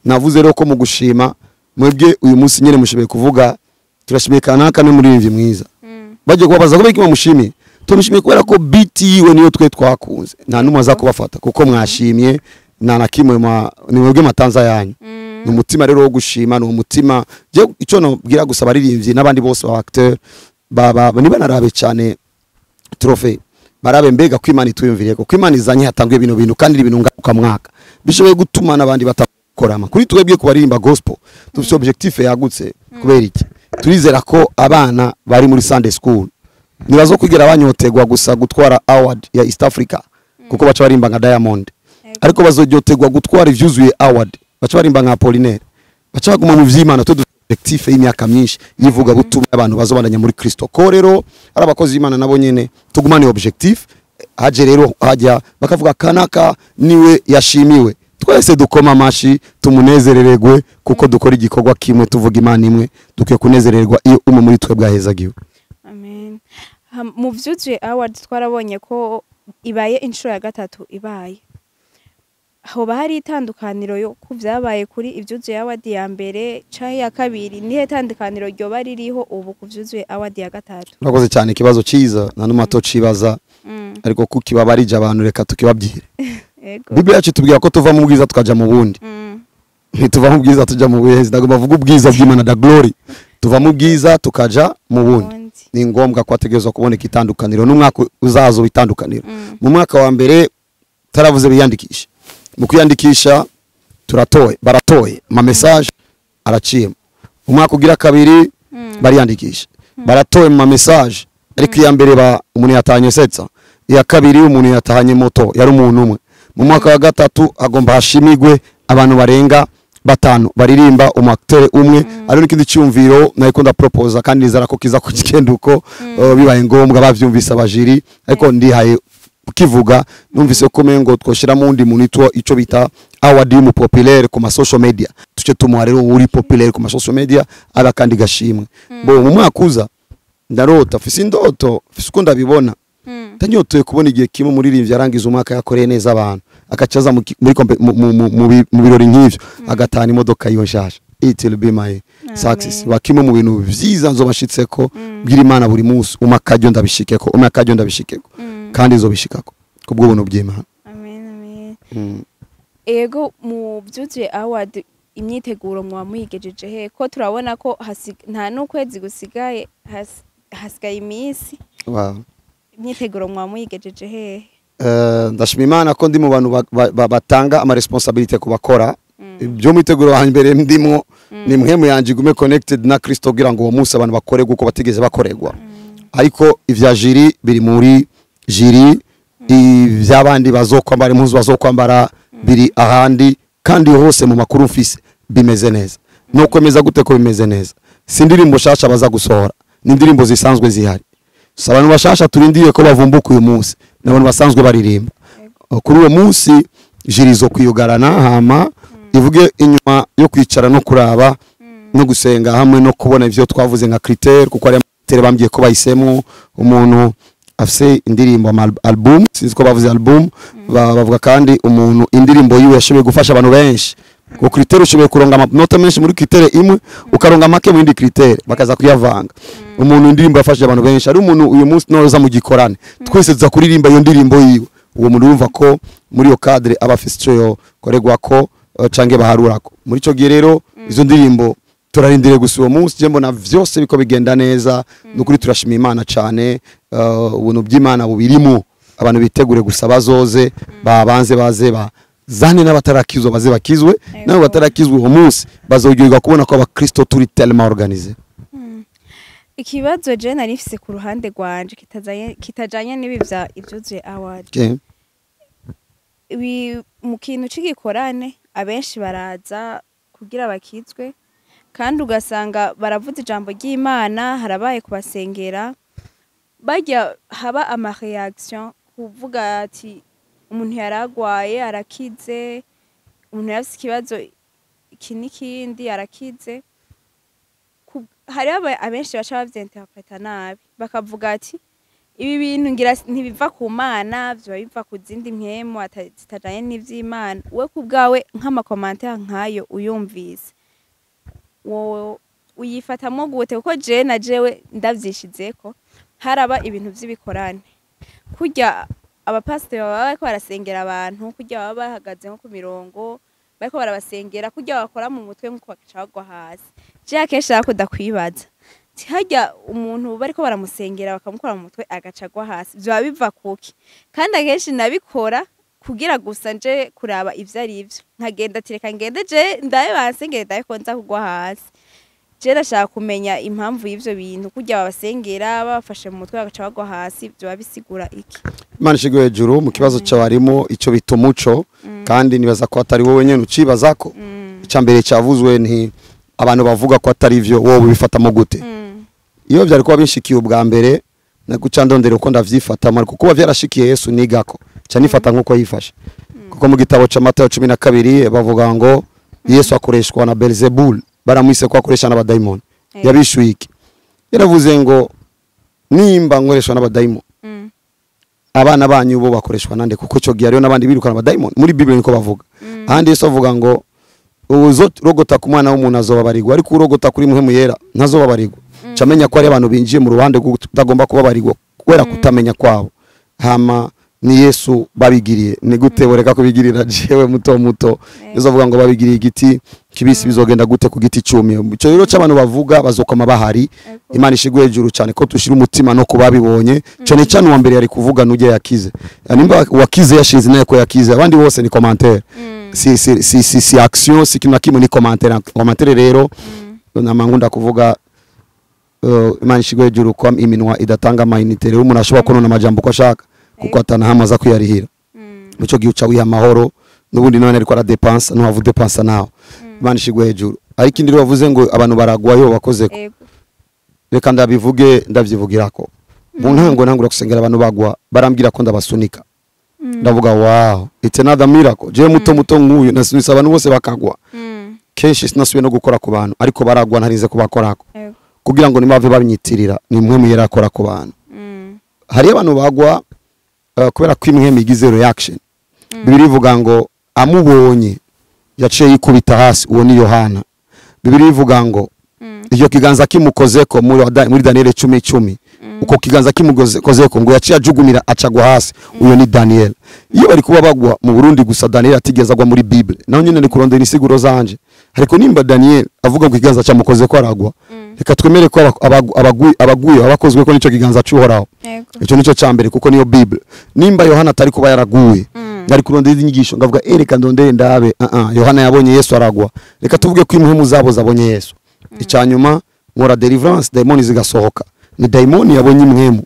Navuze rero ko mu gushima mwebwe uyu munsi nyene mushibiye kuvuga turashimiye kanaka no muririmbyi mwiza. Baje kubabaza ko biki mushimiye. Tumushimiye kubera ko beat yiwe niyo twe twakunze. Nta numwe aza kubafata kuko mwashimye nta na kimwe ni mwebwe matanza yanyu. Ni umutima rero wo gushima, ni umutima je ico no bwira gusa baririmbyi n'abandi bose ba acteur niba narabe cyane trophée barabe mbega ko Imana itwiyumviriye ko Imana izanye hatanguye bintu kandi ibintu ngaruka mwaka bishoboye gutuma n'abandi batakorama kuri twebwe ku baririmba gospel dufite objectif yagutse kubera iki turizera ko abana bari muri Sunday school nibazo kugira abanyotegwa gusa gutwara award ya East Africa kuko baca barimba nka Diamond ariko bazojyotegwa gutwara ivyuzuye award baca barimba nka Apollinaire baca baguma mu vy'Imana to objectif y'imyaka myinshi yivuga butumwa abantu bazobandanya muri Kristo ko rero ari abakozi y'Imana nabo nyene tugumane objectif haje rero hajya bakavuga kanaka niwe yashimiwe twese dukoma amashi tumunezerererwe kuko dukora igikorwa kimwe tuvuga Imana imwe dukiye kunezererwa iyo umwe muri twe bwahezagiwe. Amen. Mu vyuzuye award twarabonye ko ibaye inshuro ya gatatu ibaye. Hoba hari itandukaniro yo kuvyabaye kuri ivyuzuye award ya mbere canke ya kabiri nihe tandukaniro ryo bari ririho ubu kuvyuzuye award ya gatatu? Urakoze cyane ikibazo ciza na numato cibaza ariko kukibabarije abantu reka tukibabwire. Biblia yacu tubwira ko tuva mu bwiza tukaja mu bundi. Ntituva mu bwiza tuja mu buhezi ndagomba vuga ubwiza bw'Imana da glory. Tuva mu bwiza tukaja mu bundi. Ni ngombwa ko ategerezwa kuboneka itandukaniro n'umwaka uzazo bitandukaniro. Mu mwaka wa mbere taravuze biyandikisha. Mu kwiyandikisha baratoye ma message araciye. Umwaka ugira kabiri bariyandikisha. Baratoye ma message ariko iya mbere umuntu yatanye setsa. Iya kabiri umuntu yatahanye moto yari umuntu umwe. Mu mwaka wa gatatu agomba hashimigwe abantu barenga batanu baririmba umacteur umwe ari n'ikindi cyumviro nayikunda propose kandi nizara ko kiza ku kikenduko bibaye ngombwa bavyumvisa abajiri ariko ndihaye kivuga numvise ko mengo twoshira mu ndi muntu ico bita award mu populaire ku ma social media tuce tumwa rero uri populaire ku ma social media aba kandi gashimwe bo mu mwaka uza ndarota fisi indoto fisi ko ndabibona tanyotoye kubona igihe kimwe muri rimvya yarangiza umwaka yakoreye neza abantu akacaza muri mu birori nk'ivyo agatana imodoka yiyo nshasha it will be my success wakimwe mu bintu vyiza nzobashitseko bwira Imana buri munsi umakajyo ndabishikeko kandi nzobishikako kubwo buntu bw'Imana. Amen. Ego mu byuzuye award imyiteguro mwamuyigejeje he ko turabona ko nta n'ukwezi gusigaye hasigaye iminsi. Wow. Imyiteguro mwamuyigejeje he? Ndashima Imana ko ndi mu bantu batanga ama responsibility kubakora. Byo mwiteguro wa mbere ndimo ni mwemu yanje gume connected na Kristo kugira ngo uwo munsi abantu bakore guko batigeze bakoregwa. Ariko ivya jiri biri muri jiri ivy'abandi bazokwambara impuzu bazokwambara biri ahandi kandi hose mu makuru mfise bimeze neza. No kwemeza gute ko bimeze neza. Sindirimbo shasha baza gusohora. Ni indirimbo zisanzwe zihari. Abantu bashasha turindiye ko bavumbuka uyu munsi n'abantu basanzwe baririmba. Kuri uwo munsi jirizo kwiyugarana hama ivuge inyuma yo kwicara no kuraba no gusenga hamwe no kubona ivyo twavuze nka critère kuko ari critère bambye ko bahisemo umuntu afise indirimbo album siziko bavuze album bavuga kandi umuntu indirimbo yiwe yashoboye gufasha abantu benshi ko critère ushoboye kuronga amanota menshi muri critère imwe ukaronga make mu indi critère bakaza kuyavanga umuntu indirimbo yafasha abantu benshi ari umuntu uyu munsi noza mu gikorane twese tuza kuririmba iyo ndirimbo yiwe uwo muntu urumva ko muri yo cadre abafise yo koregwa ko cange baharurako muri ico gihe rero izo ndirimbo turarindire gusa uwo munsi je mbona vyose biko bigenda neza nukuri turashima Imana cane ubuntu bw'Imana bubirimo abantu bitegure gusa bazoze babanze baze zane n'abatarakizwe baze bakizwe nabo batarakizwe uwo munsi bazogirwa kubona ko abakristo turi tellement organisé. Ikibazo je nari mfise ku ruhande rwanje kitajanye n'ibi vya ivyuzuye award. Mu kintu c'igikorane abenshi baraza kugira bakizwe kandi ugasanga baravuze ijambo ry'Imana harabaye kubasengera bajya haba ama reaction kuvuga ati umuntu yaragwaye arakize umuntu yafise ikibazo iki n'ikindi arakize hari abenshi baca bavyinterpreta nabi bakavuga ati ibi bintu ngira ntibiva ku mana byo biva ku zindi mpemu zitajanye n'ivy'Imana we kubgawe nk'amakomantere nkayo uyumvise wowe uyifatamwo gute kuko je na jewe ndavyishizeko haraba ibintu vy'ibikorane kurya abapasiteri baba bariko barasengera abantu kurya baba bahagaze nko ku mirongo bariko barabasengera kurya bakora mu mutwe nko bakacagwa hasi je akenshi akunda kwibaza harya umuntu bariko baramusengera bakamukora mu mutwe agacagwa hasi byo biva kuki kandi akenshi nabikora kugira gusa nje kuraba ivyo ari ivyo nkagenda tireka ngende je ndaye bansengere ndaye konza kugwa hasi je ndashaka kumenya impamvu y'ivyo bintu kurya babasengera babafashe mu mutwe bagaca bagwa hasi byo babisigura iki Imana ishigwe hejuru mu kibazo cy'abarimo ico bita umuco kandi nibaza ko atari wowe nyene ucibazako icambere cyavuzwe nti abantu bavuga ko atari ivyo wowe bifatamo gute iyo byari kuba bishikiye ubwa mbere naguca ndondera uko ndavyifatamo ariko kuba vyarashikiye Yesu nigako cyane ifata nkuko yifashe kuko mu gitabo ca Matayo 12 bavuga ngo Yesu akoreshwa na Beelzebul baramwise ko akoresha n'abadayimoni yabishwiki yaravuze ngo nimba nkoreshwa n'abadayimoni abana banyu bo bakoreshwa nande kuko cyo gihe ariyo nabandi birukana abadayimoni muri Bible niko bavuga ahandi Yesu avuga ngo uzorogota ku mwana w'umuntu azobabarirwa ariko urogota kuri muhemu yera ntazobabarirwa camenya ko ari abantu binjiye mu ruhande gutagomba kubabarirwa kubera kutamenya kwabo hama ni Yesu babigiriye ni gute boreka kubigirira jewe muto uzovuga ngo babigiriye igiti kibisi bizogenda gute ku giti cyumye cyo rero cy'abantu bavuga bazokoma bahari Imana ishigwe hejuru cyane ko tushira umutima no kubabibonye cyane cyane uwa mbere yari kuvuga nuje yakize nimba wakize yashize naye ko yakize abandi bose ni commentaire si action si kintu kimwe ni commentaire rero namangunda kuvuga Imana ishigwe hejuru ko iminwa idatanga amayinite rero umuntu ashobora kunona amajambo ko ashaka kuko atanahamaza kwiyarihira muco giuca wiha mahoro nubundi none ariko ara dépense no havu dépense naho Imana ishigwe hejuru ariko indiro bavuze ngo abantu baragwayo bakozeko reka ndabivuge ndavyivugirako mu ntango nangura kusengera abantu bagwa barambwira ko ndabasunika ndavuga wow it's another miracle je muto nk'uyu nasinisa abantu bose bakagwa kenshi sinasubiye no gukora ku bantu ariko baragwa ntarize kubakorako kugira ngo nimave babinyitirira ni mwe muyera akora ku bantu hari abantu bagwa kubera ko imwe migize reaction Bibiri ivuga ngo amubonye yaciye yikubita hasi uwo ni Yohana Bibiri ivuga ngo iyo kiganza kimukozeko muri Daniel 10:10 uko kiganza kimukozeko ngo yaciye ajugumira acagwa hasi uyo ni Daniel iyo bari kuba bagwa mu Burundi gusa Daniel atigeza agwa muri Bible naho nyine ni kurondera insiguro zanje ariko nimba Daniel avuga ngo kiganza cyamukozeko aragwa reka twemere ko abaguye abakozwe ko nico kiganza cyuhoraho ico nico cyambere kuko niyo Bible nimba Yohana atari kuba yaraguye yari kurondera inyigisho ngavuga reka ndondere ndabe Yohana yabonye Yesu aragwa reka tuvuge ko impumu zabo zabonye Yesu icyanyuma nkora deliverance demoni zigasohoka ni daimoni yabonye imwemu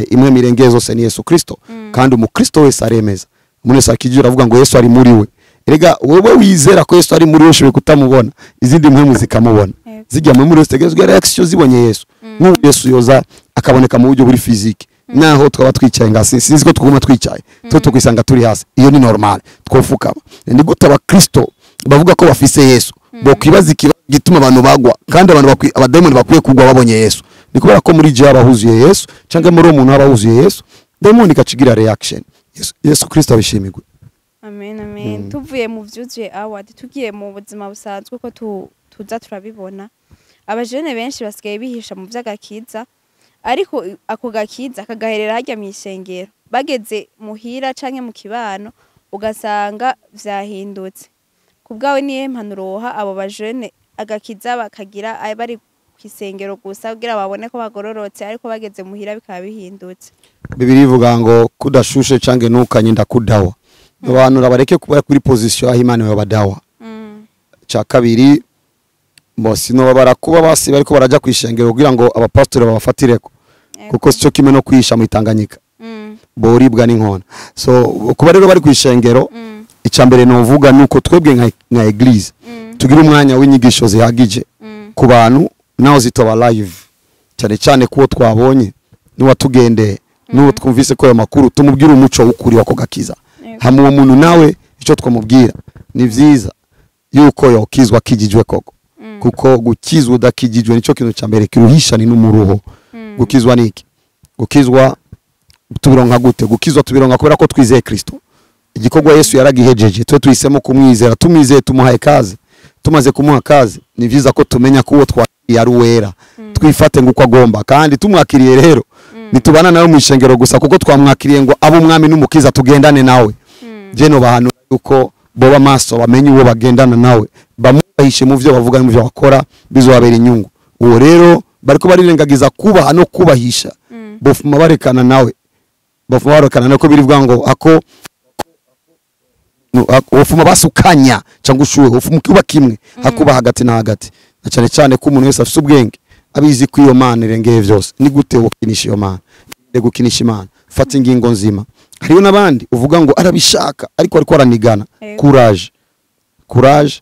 imwe mirenge zose ni Yesu Kristo kandi umukristo wese aremeza umuntu wese akijura avuga ngo Yesu ari muri we erega wowe wizera ko Yesu ari muri we kutamubona izindi mpemu zikamubona zijya muri wese tegezwe reaction zibonye Yesu nk'uko Yesu yoza akaboneka mu buryo buri physique naho twaba twicaye ngasi sinzi ko twuguma twicaye tukwisanga turi hasi iyo ni normal twofukama ni gute abakristo bavuga ko bafise Yesu bo kwibaza gituma abantu bagwa kandi abantu abademoni bakwiye kugwa babonye Yesu ni kubera ko muri je abahuzuye Yesu cyangwa muri umuntu abahuzuye Yesu demoni kacigira reaction Yesu Kristo abishimigwe amen tuvuye mu vyuzuye award tugiye mu buzima busanzwe ko tuza turabibona abajene benshi basigaye bihisha mu vy'agakiza ariko ako gakiza kagaherera hajya mu isengero bageze muhira canke mu kibano ugasanga vyahindutse kubgawe niye mpanuro abo bajene agakiza bakagira bari kwisengero gusa kugira babone ko bagororotse ariko bageze muhira bikaba bihindutse Bibiri ivuga ngo kudashushe cange nukanye ndakudawa abantu rabareke kuba kuri position aho Imana yobadawa ca kabiri bosi no barakuba basi bariko baraja kwishengero kugira ngo abapastori babafatireko kuko cyo kimwe no kwisha mu Tanganyika boribwa n'inkona so kuba rero bari kwishengero icambere no vuga nuko twebwe nka eglise tugira umwanya w'inyigisho zihagije ku bantu naho zitoba live cyane cyane kuwo twabonye ni watugendeye n'uwo twumvise ko ayo makuru tumubwira umuco w'ukuri wako gakiza hamwe uwo muntu nawe icyo twamubwira ni vyiza yuko yokizwa kijijwe koko kuko gukizwa udakijijwe nico kintu cyambere kiruhisha ni n'umuruho gukizwa niki gukizwa tubironka gute? Gukizwa tubironka kubera ko twizeye Kristo. Igikorwa Yesu yaragihejeje, twe tuhisemo kumwizera, tumwizeye tumuhaye kaze. Tumaze kumuha kaze, ni vyiza ko tumenya ko uwo twakiriye ari uwera. Twifate nguko agomba, kandi tumwakiriye rero nitubana nawe mu ishengero gusa kuko twamwakiriye ngo abo umwami n'umukiza tugendane nawe. Je no bahanura yuko boba maso bamenye uwo bagendana nawe, bamubahishe mu vyo bavuga mu vyo bakora, bizobabera inyungu. Uwo rero bariko barirengagiza kubaha no kubahisha, bofuma barekana nawe, bofuma barekana nako birivuga ngo ako ofuma basukanya cyangwa ushuwe ofuma kuba kimwe hakuba hagati na hagati, na cyane cyane ko umuntu wese afite ubwenge abizi ko iyo mana irengeye vyose. Ni gute wokinisha iyo mana? Gukinisha imana, fata ingingo nzima. Hariyo nabandi uvuga ngo arabishaka ariko ariko aranigana. Courage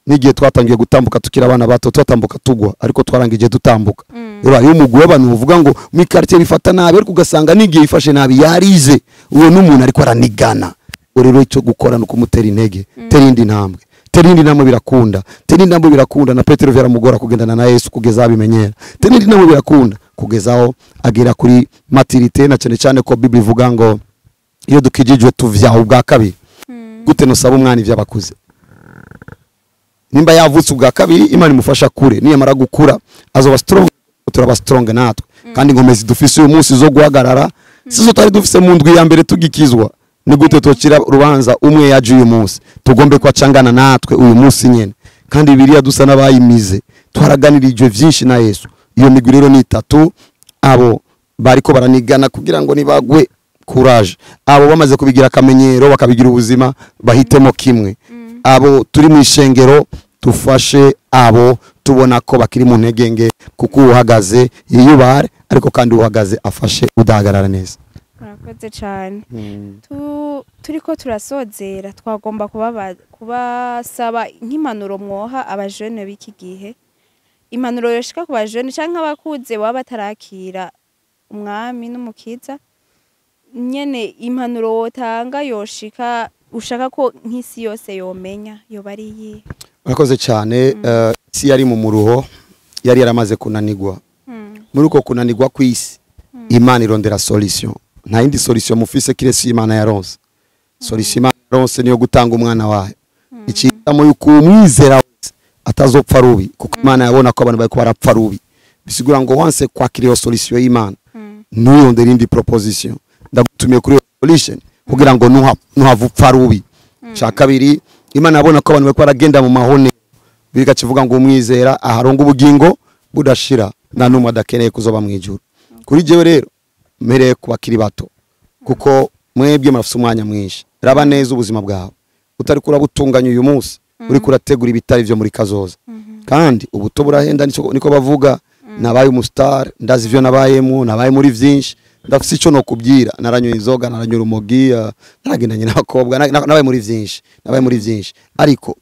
nigiye twatangiye gutambuka tukira abana bato, twatambuka tugwa ariko twarangije dutambuka. Rero hariyo umugwe abantu uvuga ngo mu quartier bifata nabi ariko ugasanga nigiye ifashe nabi yarize, uwo n'umuntu ariko aranigana. Rero icyo gukora no kumutera intege, tera indi ntambwe. Tera indi ntambwe birakunda. Tera indi ntambwe birakunda, na Petero vyaramugora kugendana na Yesu kugeza abimenyera. Tera indi ntambwe birakunda kugezaho agera kuri maturité, na cyane cyane ko Bible ivuga ngo iyo dukijijwe tuvyaho ubwa kabiri. Gute no saba umwana ivyabakuze? Nimba yavutse ubwa kabiri, Imana imufasha kure, niye mara gukura azoba strong, turaba strong natwe. Kandi ngomezi dufise uyu munsi zo guhagarara, sizo tari dufise mu ndwi ya mbere tugikizwa. Ni gute tokira urubanza umwe yaje uyu munsi, tugombe kwa cangana natwe uyu munsi nyene. Kandi Bibiliya dusa nabayimize, twaraganirijwe vyinshi na Yesu. Iyo migwi rero ni 3, abo bariko baranigana kugira ngo nibagwe. Courage, abo bamaze kubigira akamenyero bakabigira ubuzima, bahitemo kimwe. Abo turi mu ishengero tufashe abo tubona ko bakiri mu ntegenge, kuko uhagaze yiyubare ariko kandi uhagaze afashe udahagarara neza. Murakoze cyane. Turiko turasozera, twagomba kubasaba nk'impanuro mwoha abajene b'iki gihe, impanuro yoshika ku bajene canke abakuze baba batarakira umwami n'umukiza, nyene impanuro wotanga yoshika ushaka ko nk'isi yose yomenya yoba ari yihe? Murakoze cyane. Isi yari mu muruho, yari yaramaze kunanigwa. Muri uko kunanigwa kw'isi, Imana irondera solution. Nta yindi solution mufise kiresi Imana yaronse. Solution Imana yaronse niyo gutanga umwana wayo. Ikitamo yuko umwizera wese atazopfa rubi, kuko Imana yabona ko abantu bariko barapfa rubi. Bisigura ngo once kwakira iyo solution y'Imana, nuyondera indi proposition. Ndagutumiye kuri solution kugira ngo nuhavupfa rubi. Cha kabiri, Imana yabona ko abantu bariko baragenda mu mahone, bigacivuga ngo umwizera aharonga ubugingo budashira, na numwe adakeneye kuzoba mu ijuru. Kuri jewe rero mere kubakiri bato, kuko mwebwe murafise umwanya mwinshi. Raba neza ubuzima bwawe, utari kurabutunganya uyu munsi, uri kurategura ibitari byo muri kazoza. Kandi ubuto burahenda, niko bavuga. Nabaye umustar, ndazi ivyo nabayemo, nabaye muri vyinshi, ndafise ico no kubyira. Naranyoye inzoga, naranyura umogi, naragendanye n'abakobwa, nabaye muri vyinshi. Ariko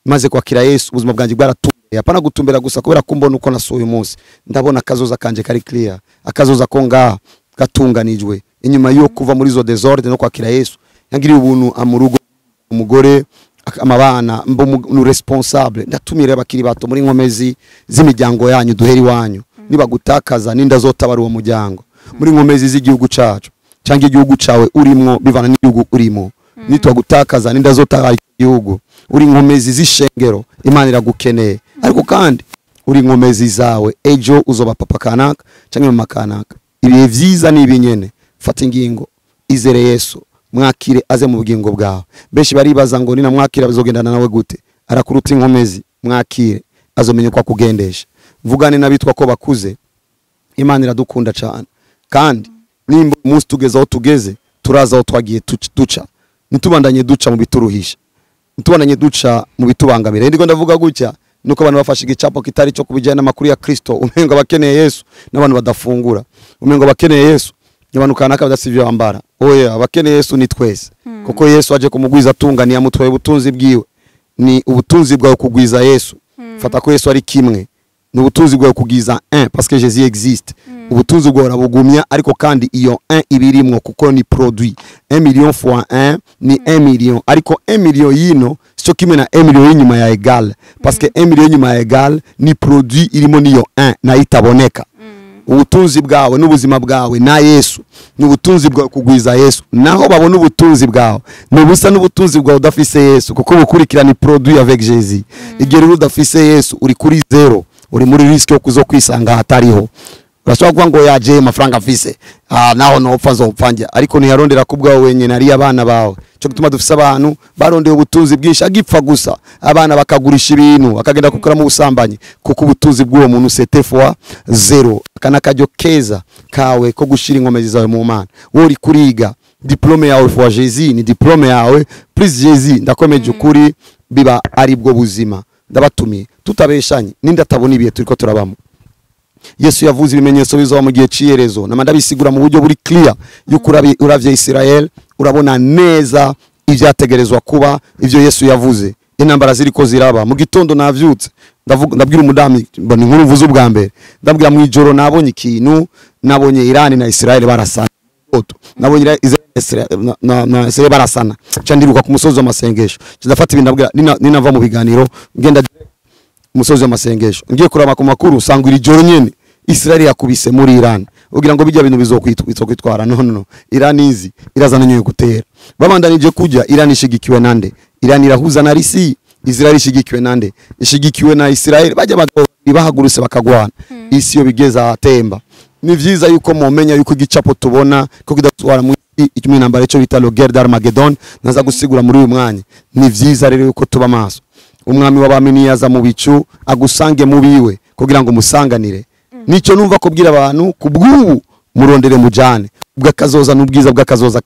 maze kwakira Yesu, ubuzima bwanjye bwaratumbeye. Apana gutumbera gusa kubera ko mbona uko nasuye uyu munsi, ndabona akazoza kanje kari clear, akazoza ko ngaha gatunganijwe. Inyuma yo kuva muri zo desordre no kwakira Yesu, yangiriye ubuntu amurugo, umugore, amabana, mbo responsable. Ndatumire abakiri bato muri nkomezi z'imiryango yanyu, duheri wanyu. Niba gutakaza ninda zotabara uwo muryango muri nkomezi z'igihugu cacu cyangwa igihugu cawe urimwo, bivana n'igihugu urimo. Nitwa gutakaza ninda zotabara igihugu, uri nkomezi z'ishengero, Imana iragukeneye. Ariko kandi uri nkomezi zawe, ejo uzoba papa kanaka cyangwa mama kanaka. Ibihe vyiza ni ibinyene. Fata ingingo, izere Yesu, mwakire aze mu bugingo bwawe. Benshi baribaza ngo nina mwakira bizogendana nawe gute? Arakuruta inkomezi, mwakire azomenya kwa kugendesha. Vugane nabitwa ko bakuze, Imana iradukunda cyane. Kandi nimba umunsi tugeze aho tugeze, turaza aho twagiye duca. Nitubandanye duca mu bituruhisha, nitubandanye duca mu bitubangamira. Ndiko ndavuga gutya nuko abantu bafashe igicapo kitari cyo kubijyana n'amakuru ya Kristo. Umengo bakeneye Yesu n'abantu badafungura, umengo bakeneye Yesu n'abantu kanaka badasivyo bambara. Oya, abakeneye Yesu ni twese, kuko Yesu aje kumugwiza atunganiye mutwaye ubutunzi bwiwe. Ni ubutunzi bwawe kugwiza Yesu. Fata ko Yesu ari kimwe, ni ubutunzi bwawe kugwiza un, parce que Jésus existe. Ubutunzi bwawe urabugumya, ariko kandi iyo 1 ibirimwo, kuko ni produit. 1 million fois 1 ni 1 million, ariko 1 million yino cyo kimwe na 1 million y'inyuma ya egal, parce que 1 million y'inyuma ya egal ni produit irimo niyo 1 na itaboneka. ubutunzi bwawe n'ubuzima bwawe na Yesu, n'ubutunzi bwawe kugwiza Yesu, naho babona ubutunzi bwawe nubusa n'ubutunzi bwawe udafise Yesu, kuko bukurikirana produit avec Jésus. Igihe rero udafise Yesu uri kuri zero, uri muri risk yo kuzo kwisanga hatariho. Urashobora kuvuga ngo yaje amafaranga afise naho nopfa nzopfanje, ariko ntiyarondera kubwawe wenyene ari abana bawe. Cyo gutuma dufise abantu barondeye ubutunzi bwinshi agipfa gusa, abana bakagurisha ibintu bakagenda gukora mu busambanyi, kuko ubutunzi bw'uwo muntu c'était fois zero. Kana kajyo keza kawe ko gushira inkomezi zawe mu Mana, wowe uri kuriga diplome yawe fois Jésus, ni diplome yawe plus Jésus, ndakomeje ukuri biba ari bwo buzima. Ndabatumiye tutabeshanye ninde atabona ibihe turiko turabamo. Yesu yavuze ibimenyetso bizaba mu gihe ciyerezo, namanda bisigura mu buryo buri clear yuko uravye Israel urabona neza ivyategerezwa kuba ivyo Yesu yavuze. Intambara ziriko ziraba mu gitondo navyutse ndabwira umudami mbona inkuru mvuze ubwa mbere, ndabwira mu ijoro nabonye ikintu, nabonye Iran na Israel barasana, nabonye Israel barasana, candiruka ku musozi w'amasengesho, ndafata ibintu ndabwira ninava mu biganiro ngenda umusozi w'amasengesho, ngiye kuraba ku makuru sangwa iri joro nyene Israel yakubise muri Iran, ugira ngo bijya bintu bizokwitwara. No Iran izi irazana nyoye gutera, babandanije kujya Iran ishigikiwe nande, Iran irahuza na Risi, Israel ishigikiwe nande, ishigikiwe na Israel, bajya bahaguruse bakagwana. Isi yo bigeza atemba. Ni vyiza yuko mumenya yuko igicapo tubona ko kidatwara mu ikimwe nambara cyo bita le guerre d'Armageddon, naza gusigura muri uyu mwanya. Ni vyiza rero yuko tuba maso, umwami w'abami yaza mu bicu agusange mu biwe kugira ngo musanganire. Nico numva kubwira abantu kubwubu murondere mujane bwakazoza n'ubwiza bwakazoza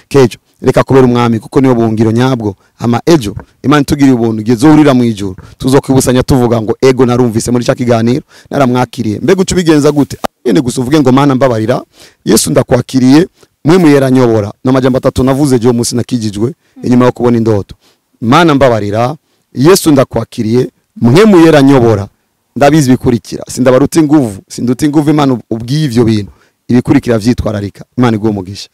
kejo reka kubera umwami, kuko niyo bungiro nyabwo ama ejo Imana tugiriye ubuntu gezo urira mu ijuru tuzokwibusanya tuvuga ngo ego narumvise muri cya kiganiro naramwakiriye. Mbega ucu bigenza gute? Nyene gusuvuge ngo Mana mbabarira, Yesu ndakwakiriye, mwe muyera nyobora. N'amajambo 3 navuze je umunsi nakijijwe inyuma yo kubona indoto. Mana mbabarira, Yesu ndakwakiriye, mwe muyera nyobora. Ndabizi bikurikira, sindabaruta inguvu, sinduta inguvu Imana ubw'ivyo bintu ibikurikira vyitwararika. Imana iguhe umugisha.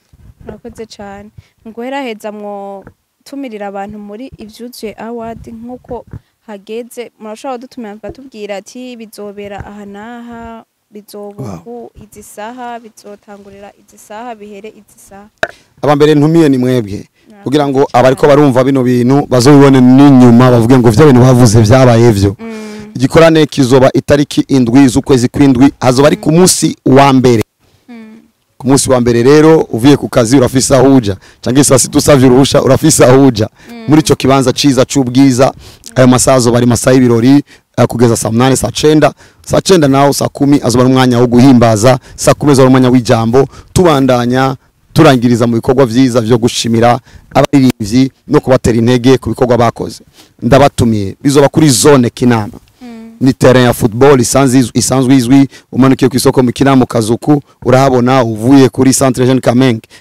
Murakoze cyane. Ngohera heza mwo tumirira abantu muri ivyuzuye award nkuko hageze, murashobora dutumira batubwira ati bizobera aha naha, bizobuku izi saha, bizotangurira izi saha, bihere izi saha. Abambere ntumiye ni mwebwe kugira ngo abariko barumva bino bintu bazobibone n'inyuma bavuge ngo vya bintu bavuze vyabaye vyo. Igikorane kizoba itariki 7 z'ukwezi kw'indwi, hazoba ari ku munsi wa mbere. Ku munsi wa mbere rero uvuye ku kazi urafisa huja, cange saa 6 usavye uruhusha urafisa huja muri ico kibanza ciza c'ubwiza. Ayo masazo bari masaha y'ibirori kugeza saa 8 saa 9 naho saa 10 azoba umwanya wo guhimbaza, saa 10 azoba umwanya w'ijambo, tubandanya turangiriza mu bikorwa vyiza vyo gushimira abaririmbyi no kubatera intege ku bikorwa bakoze. Ndabatumiye bizoba kuri zone Kinama, ni terrain ya football isanzwe izwi. Umanukiye ku isoko mu Kinama Kazuku urahabona, uvuye kuri centre jeune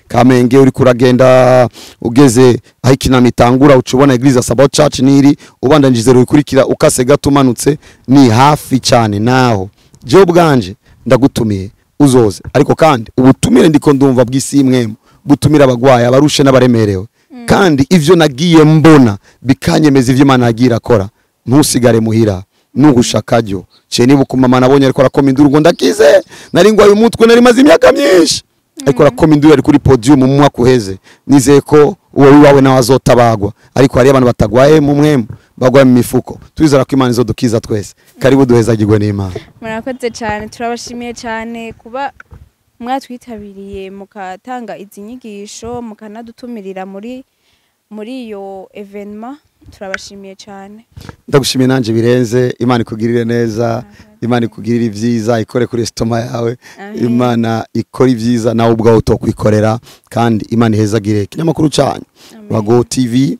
Kamenge uri kuragenda ugeze aho Kinama itangura ucubona Eglise Sabbath Church niri, ubandanjize rukurikira ukase gatumanutse ni hafi cyane naho. Je ubwanje ndagutumiye uzoze, ariko kandi ubutumire ndiko ndumva bw'isi mwemo butumira abagwaye abarushe n'abaremerewe, kandi ivyo nagiye mbona bikanyemeza ivyo Imana yagira akora. Ntusigare muhira nugushakajyo ce nibukumama nabonye ariko rakoma induru ngo ndakize, nari ngwaye umutwe, nari maze imyaka myinshi, ariko rakoma induru ari kuri podium mu mwaka uheze. Nizeye ko uwo wiwawe nawe azotabagwa, ariko hari abantu batagwaye mu mwemo bagwaye mu mifuko. Twizera ko Imana izodukiza twese. Karibu duhezagirwe n'Imana. Murakoze cyane, turabashimiye cyane kuba mwatwitabiriye mukatanga izi nyigisho mukanadutumirira muri iyo evenement. Turabashimiye cyane. Ndagushimiye nanje birenze. Imana ikugirire neza, Imana ikugirire ivyiza, ikore kuri stoma yawe. Imana ikora ivyiza nawe ubwawe utokwikorera, kandi Imana ihezagire kinyamakuru cyanyu Wago TV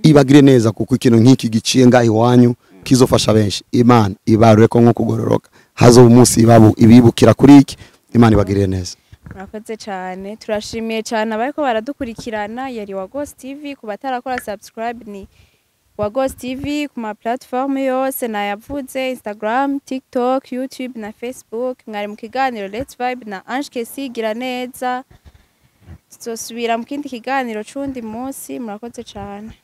ibagire neza, kuko ikintu nk'iki giciye ngaho iwanyu kizofasha benshi. Imana ibarure ko nko kugororoka hazo umunsi ibibukira kuri iki. Imana ibagirire neza. Murakoze cyane, turashimiye cyane abariko baradukurikirana. Yari Wagos TV, ku batarakora subscribe ni Wagos TV ku ma platform yose nayavuze: Instagram, TikTok, YouTube na Facebook. Mwari mu kiganiro Let's Vibe na Ange Kesi gira neza. Tuzosubira mu kindi kiganiro cundi munsi. Murakoze cyane.